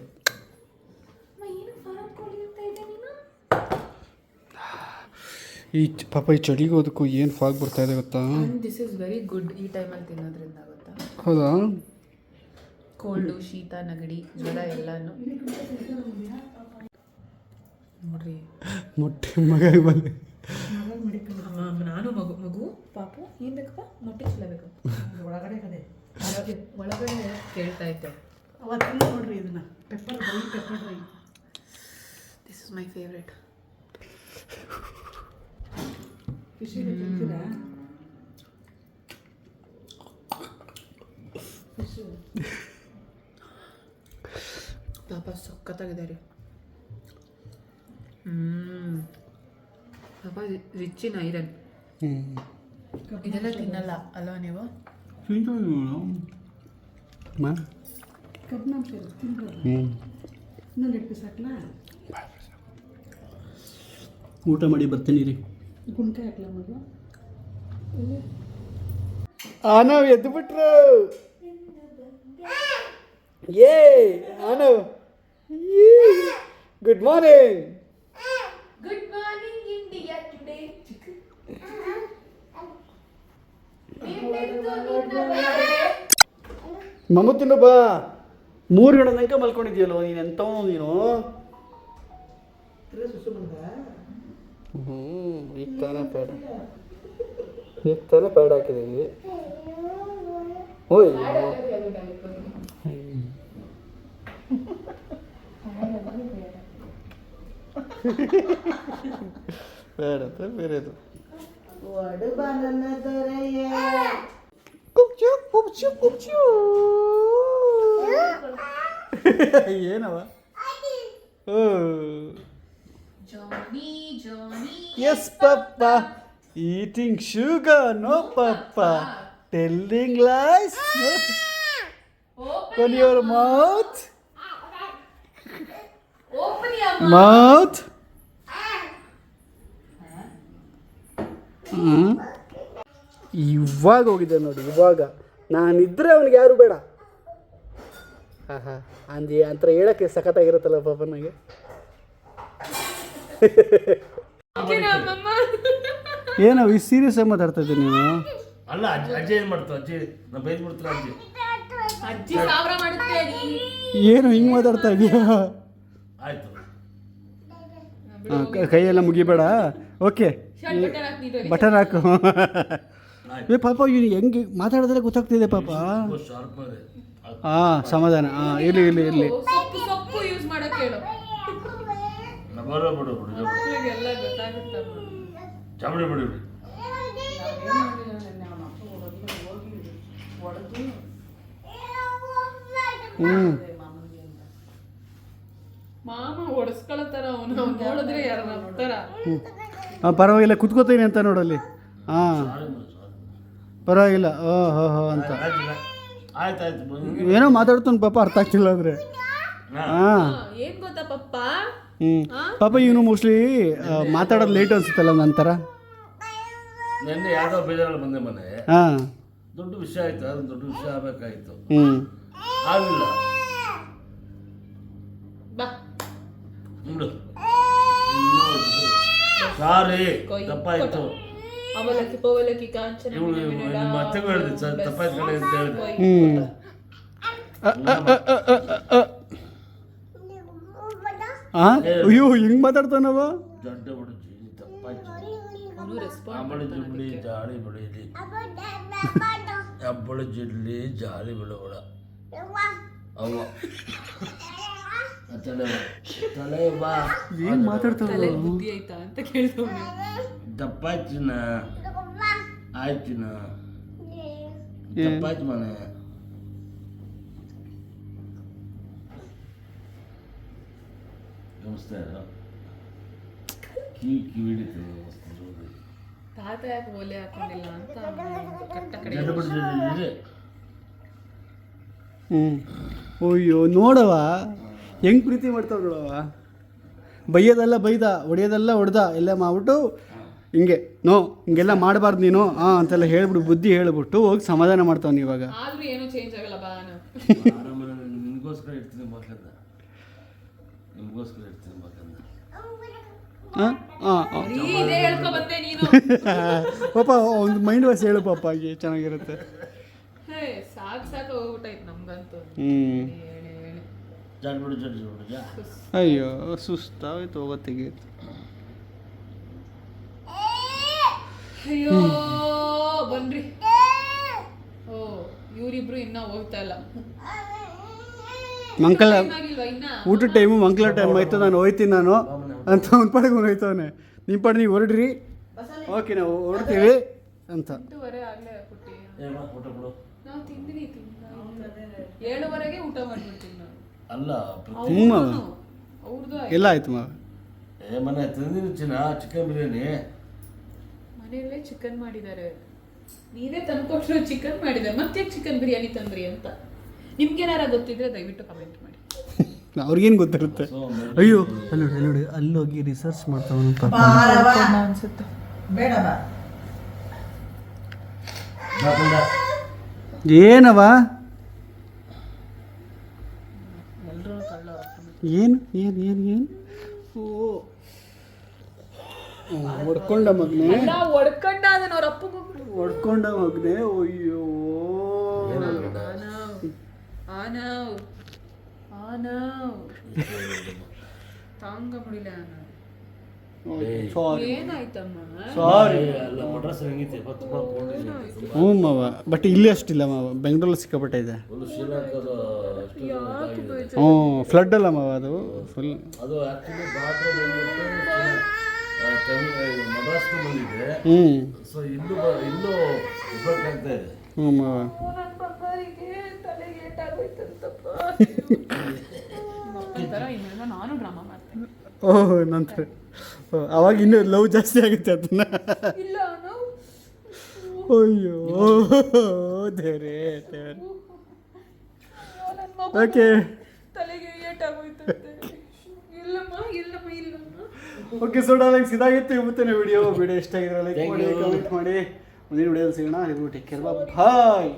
ಈ ಪಾಪ ಈ ಚಳಿಗೆ ಹೋದಕ್ಕೂ ಏನು ಫಾಗ್ ಬರ್ತಾ ಇದೆ ಗೊತ್ತಾ? This is very good. ಈ ಟೈಮಲ್ಲಿ ತಿನ್ನೋದ್ರಿಂದ ಗೊತ್ತಾ? ಹೌದಾ? ಕೋಲ್ಡು, ಶೀತ, ನೆಗಡಿ, ಜ್ವರ ಎಲ್ಲಾನು ನೋಡ್ರಿ. ಮೊಟ್ಟೆ ಮಗ ಬಂದೆ. ನಾನು ಮಗು ಪಾಪು ಏನು ಬೇಕಪ್ಪ? ಮೊಟ್ಟೆ ಚಲಬೇಕು ಒಳಗಡೆ ಕೇಳ್ತಾ ಇದ್ದೆ. ಅವತ್ತಿಂದ ನೋಡ್ರಿ ಇದನ್ನ pepper dry. This is my favourite. ಪಾಪ ಸಖತ್ತಾಗಿದ್ದಾರೆ. ಪಾಪ ರಿಚ್ ಇನ್ ಐರನ್. ಇದೆಲ್ಲ ತಿನ್ನಲ್ಲ ಅಲ್ವಾ ನೀವು? ಕಬ್ಬಿನಾಂಶ ಇರುತ್ತೆ, ತಿನ್ಬೋದು. ಇನ್ನೊಂದು 2 ಪೀಸ್ ಹಾಕ್ಲಾ? ಊಟ ಮಾಡಿ ಬರ್ತೀನಿ ರೀ. ಗುಂಡ್ಕಾಯಿ ಹಾಕ್ಲಾ ಮಗ? ಆನವ್ ಎದ್ದು ಬಿಟ್ರು. ಏ Aanav, good morning. Good morning India Today. ಮಮ್ಮ ತಿನ್ನು ಬಾ. 3 ಗಂಟೆ ತನಕ ಮಲ್ಕೊಂಡಿದ್ಯಲ್ಲೋ ನೀನು, ಎಂಥವನು ನೀನು. ಈಗ ತಾನೇ ಪ್ಯಾಡ್ ಹಾಕಿದ್ದೀವಿ. ಓಯ್ ಬೇಡ ಬೇರೆದು. ಏನವ? Yes papa, eating sugar, no papa, telling lies, open your mouth. Mouth. ಇವಾಗ ಹೋಗಿದ್ದೆ ನೋಡಿ, ಇವಾಗ ನಾನಿದ್ರೆ ಅವನಿಗೆ ಯಾರು ಬೇಡ. ಹಾಂ ಹಾಂ ಅಂದಿ ಅಂತ ಹೇಳೋಕ್ಕೆ ಸಖತ್ತಾಗಿರುತ್ತಲ್ಲ ಪಾಪ ನನಗೆ. ಏನೋ ಈ ಸೀರಿಯಸ್ ಆಗಿ ಮಾತಾಡ್ತಾ ಇದ್ದೀನಿ ನೀನು. ಅಲ್ಲ ಅಜ್ಜಿ ಏನು ಮಾಡ್ತಾವ? ಅಜ್ಜಿ ನಾ ಬೈದು ಬಿಡ್ತೀರ ಅಜ್ಜಿ. ಏನು ಹಿಂಗೆ ಮಾತಾಡ್ತಾ ಇದೀಯ? ಆಯ್ತು, ಕೈಯೆಲ್ಲ ಮುಗಿಬೇಡ. ಓಕೆ, ಬಟನ್ ಹಾಕು. ಏ ಪಾಪ ಇವ್ನು ಹೆಂಗೆ ಮಾತಾಡೋದ್ರೆ ಗೊತ್ತಾಗ್ತಿದೆ ಪಾಪ. ಶಾರ್ಪ್ ಇದೆ. ಹಾಂ ಸಮಾಧಾನ. ಹಾಂ ಇರಲಿ ಇರಲಿ ಇರಲಿ. ಸೊಪ್ಪು ಯೂಸ್ ಮಾಡಕ್ಕೆ ಹೇಳು. ಬರೋ ಬಿಡು ಚಮಡಿ ಬಿಡಿ. ಮಾಮ ಹೊಡೆಸ್ಕೊಳತ್ತಾರ ಅವನು, ನೋಡಿದ್ರೆ ಯಾರು ನಂಬ್ತಾರ? ಪರವಾಗಿಲ್ಲ, ಕುತ್ಕೋತೀನಿ ಅಂತ ನೋಡಲ್ಲಿ. ಹಾಂ ಪರವಾಗಿಲ್ಲ. ಓಹೋ ಅಂತ ಆಯ್ತಾಯ್ತು. ಏನೋ ಮಾತಾಡ್ತಾನೆ ಪಾಪ, ಅರ್ಥ ಆಗ್ತಿಲ್ಲ ಅಂದರೆ. ಹಾಂ ಏನ್ ಗೊತ್ತಾ ಪಪ್ಪ, ಪಾಪ ಇವನು ಮೋಸ್ಟ್ಲಿ ಮಾತಾಡೋದು ಲೇಟ್ ಅನ್ಸುತ್ತಲ್ಲ ನಂತರ. ನೆನ್ನೆ ಯಾವುದೋ ಬೇಜಾರಲ್ಲಿ ಬಂದೆ ಮನೆ. ಹಾಂ ದೊಡ್ಡ ವಿಷಯ ಆಯ್ತು, ಅದು ದೊಡ್ಡ ವಿಷಯ ಆಗಬೇಕಾಯ್ತು, ಹ್ಞೂ ಆಗಲಿಲ್ಲ. ಬಾ ಬಿಡು, ಸಾರಿ ತಪ್ಪಾಯ್ತು. ಅವಲಕ್ಕಿ ಪವಲಕ್ಕಿ ಕಾಂಚನ ಇವಳು ನಿಮ್ಮ ಅತ್ತೆಗೂ ಹೇಳಿದೆ ಸರ್ ತಪ್ಪಾಯ್ತು ಕಡೆ ಅಂತ ಹೇಳಿದೆ. ಅಯ್ಯೋ ಹಿಂಗೆ ಮಾತಾಡ್ತಾನವ. ದೊಡ್ಡ ಹುಡುಗಿ ತಪ್ಪಾಯ್ತು, ಅಮ್ಮಳ ಜುಬ್ಳಿ ಜಾಳಿ ಬೆಳೀಲಿ, ಹಬ್ಬಳ ಜಿಡ್ಲಿ ಜಾಲಿ ಬೆಳವಳ ಅವ ತಲೆ ಬಾ. ಏನು ಮಾತಾಡ್ತಾನೆ? ಬುದ್ಧಿ ಆಯ್ತಾ ಅಂತ ಕೇಳ್ತವ್ನೆ. ತಪ್ಪಾಯ್ತಿನ ಆಯ್ತಿನ ತಪ್ಪಾಯ್ತು ಮನೆ. ನಮಸ್ತೆ. ಕಿವಿ ಹಿಡಿತೀನಿ ತಾತ ಯಾಕೆ ಓಲೆ ಹಾಕೊಂಡಿಲ್ಲ ಅಂತ ಕಟ್ಟ ಕಡೆ. ಅಯ್ಯೋ ನೋಡವ ಹೆಂಗೆ ಪ್ರೀತಿ ಮಾಡ್ತಾವ ನೋಡವ. ಬೈಯೋದೆಲ್ಲ ಬೈದ, ಹೊಡೆಯೋದೆಲ್ಲ ಹೊಡೆದ, ಎಲ್ಲ ಮಾಡ್ಬಿಟ್ಟು ಹಿಂಗೆ ಹಿಂಗೆಲ್ಲ ಮಾಡಬಾರ್ದು ನೀನು ಅಂತೆಲ್ಲ ಹೇಳ್ಬಿಟ್ಟು ಬುದ್ಧಿ ಹೇಳ್ಬಿಟ್ಟು ಹೋಗಿ ಸಮಾಧಾನ ಮಾಡ್ತಾವ್ನು ಇವಾಗ. ಆದ್ರೂ ಏನೂ ಚೇಂಜ್ ಆಗಲ್ಲ ಬಾ. ನಿಮಗೋಸ್ಕರ ಇರ್ತೀನಿ ಮಕ್ಕಂದ, ನಿಮಗೋಸ್ಕರ ಇರ್ತೀನಿ ಮಕ್ಕಂದ. ಪಾಪ ಒಂದು ಮೈಂಡ್ ವಾಯ್ಸ್ ಹೇಳು ಪಾಪ, ಹಾಗೆ ಚೆನ್ನಾಗಿರುತ್ತೆ. ಸಾಕು ಹೋಗ್ಬಿಟ್ಟೈತೆ ನಮ್ಗಂತೂ. ಅಯ್ಯೋ ಸುಸ್ತಾಯ್ತು, ಹೋಗೋತ್ತಿಗೆ. ಅಯ್ಯೋ ಬನ್ರಿ. ಓ ಇವರಿಬ್ರು ಇನ್ನ ಹೋಗ್ತಾ ಇಲ್ಲ. ಮಂಕಲ ಊಟ ಟೈಮು, ಮಂಕಲ ಟೈಮ್ ಆಯ್ತು, ನಾನು ಹೋಯ್ತೀನಿ ನಾನು ಅಂತ ಒಂದು ಪಾಡಿಗೆ ಹೋಯ್ತವನೆ. ನಿಮ್ಮ ಪಾಡಿ ನೀವು ಹೊರಡ್ರಿ, ಓಕೆ ನಾವು ಹೊರಡ್ತೀವಿ ಅಂತ. 8:30 ಆಗಲೇ ಪುಟ್ಟಿ. ನಾವು ತಿಂದಿನಿ, 7:30ಗೆ ಊಟ ಮಾಡ್ಬಿಡ್ತೀನಿ ನಾನು. ಅಲ್ಲ ಅವ್ರದ್ದು ಎಲ್ಲ ಆಯ್ತು ಮಾವ. ಮನೆ ತಂದಿನ ಚಿಕನ್ ಬಿರಿಯಾನಿ ಮನೆಯಲ್ಲೇ ಚಿಕನ್ ಮಾಡಿದ್ದಾರೆ. ನೀವೇ ತಂದ್ಕೊಟ್ರು ಚಿಕನ್ ಮಾಡಿದ್ದಾರೆ, ಮತ್ತೆ ಚಿಕನ್ ಬಿರಿಯಾನಿ ತಂದ್ರಿ ಅಂತ. ನಿಮ್ಗೇನಾರ ಗೊತ್ತಿದ್ರೆ ದಯವಿಟ್ಟು ಕಮೆಂಟ್ ಮಾಡಿ. ಅವ್ರಿಗೇನು ಗೊತ್ತಿರುತ್ತೆ? ಅಯ್ಯೋ ಅಲ್ಲಿ ನೋಡಿ ನೋಡಿ, ಅಲ್ಲೋಗಿ ರಿಸರ್ಚ್ ಮಾಡ್ತಾವನು ಅನ್ಸುತ್ತೆ. ಬೇಡ ಬಾ. ಏನವ ಏನು ಏನು ಏನು ಏನು? ಓ ಹೊಡ್ಕೊಂಡ ಮಗನೇ ಹೊಡ್ಕೊಂಡ ಅದನ್ನ ಅವ್ರ ಅಪ್ಪ ಹೊಡ್ಕೊಂಡ ಮಗನೇ. ಅಯ್ಯೋ ತಾಂಗ ಮುಡಿಲ ಸಾರಿ ಏನಾಯ್ತಮ್ಮ? ಸಾರಿ. ಅಲ್ಲ ಮಡ್ರಾಸ್ ಹೆಂಗಿತ್ತು ಹ್ಞೂ ಮಾವ, ಬಟ್ ಇಲ್ಲಿ ಅಷ್ಟಿಲ್ಲ ಮಾವ, ಬೆಂಗಳೂರಲ್ಲಿ ಸಿಕ್ಕಾಪಟ್ಟೆ ಇದೆ. ಒಂದು ಶ್ರೀಲಂಕಾದ ಹ್ಞೂ ಫ್ಲಡ್ ಅಲ್ಲ ಮಾವ, ಅದು ಫುಲ್. ಅದು ಆ್ಯಕ್ಚುಲಿ ಬಾತ್ರೂಮ್ ಮದ್ರಾಸ್ಗೂ ಬಂದಿದೆ. ಹ್ಞೂ ಸೊ ಇನ್ನೂ ಎಫೆಕ್ಟ್ ಆಗ್ತಾ ಇದೆ. ಹ್ಞೂ ಮಾವ. ನನ್ನ ಬಂಗಾರಿಗೆ ತಲೆಗೆ ಏಟಾಗೋಯ್ತಂತಪ್ಪ. ಇನ್ನೆಲ್ಲ ನಾನು ಡ್ರಾಮಾ ಮಾಡ್ತೇನೆ. ಓಹ್ ನಂತರ ಅವಾಗ ಇನ್ನೂ ಲವ್ ಜಾಸ್ತಿ ಆಗುತ್ತೆ ಅದನ್ನ. ಇಲ್ಲ ಅಯ್ಯೋ ದೇವ್ರೇ ದೇವ್ರೆ. ಓಕೆ ತಲೆಗೆ ಏಟಾಗೋಯ್ತಂತೆ. ಇಲ್ಲಮ್ಮ. ಓಕೆ ಸೊ ಡಾರ್ಲಿಂಗ್ಸ್, ಇದಾಗಿತ್ತು ಇವತ್ತಿನ ವಿಡಿಯೋ ಇಷ್ಟ ಆಗಿದ್ರೆ ಲೈಕ್ ಮಾಡಿ, ಕಮೆಂಟ್ ಮಾಡಿ. ಮುಂದಿನ ವಿಡಿಯೋದಲ್ಲಿ ಸಿಗೋಣ. ಟೇಕ್ ಕೇರ್, ಬಾಯ್.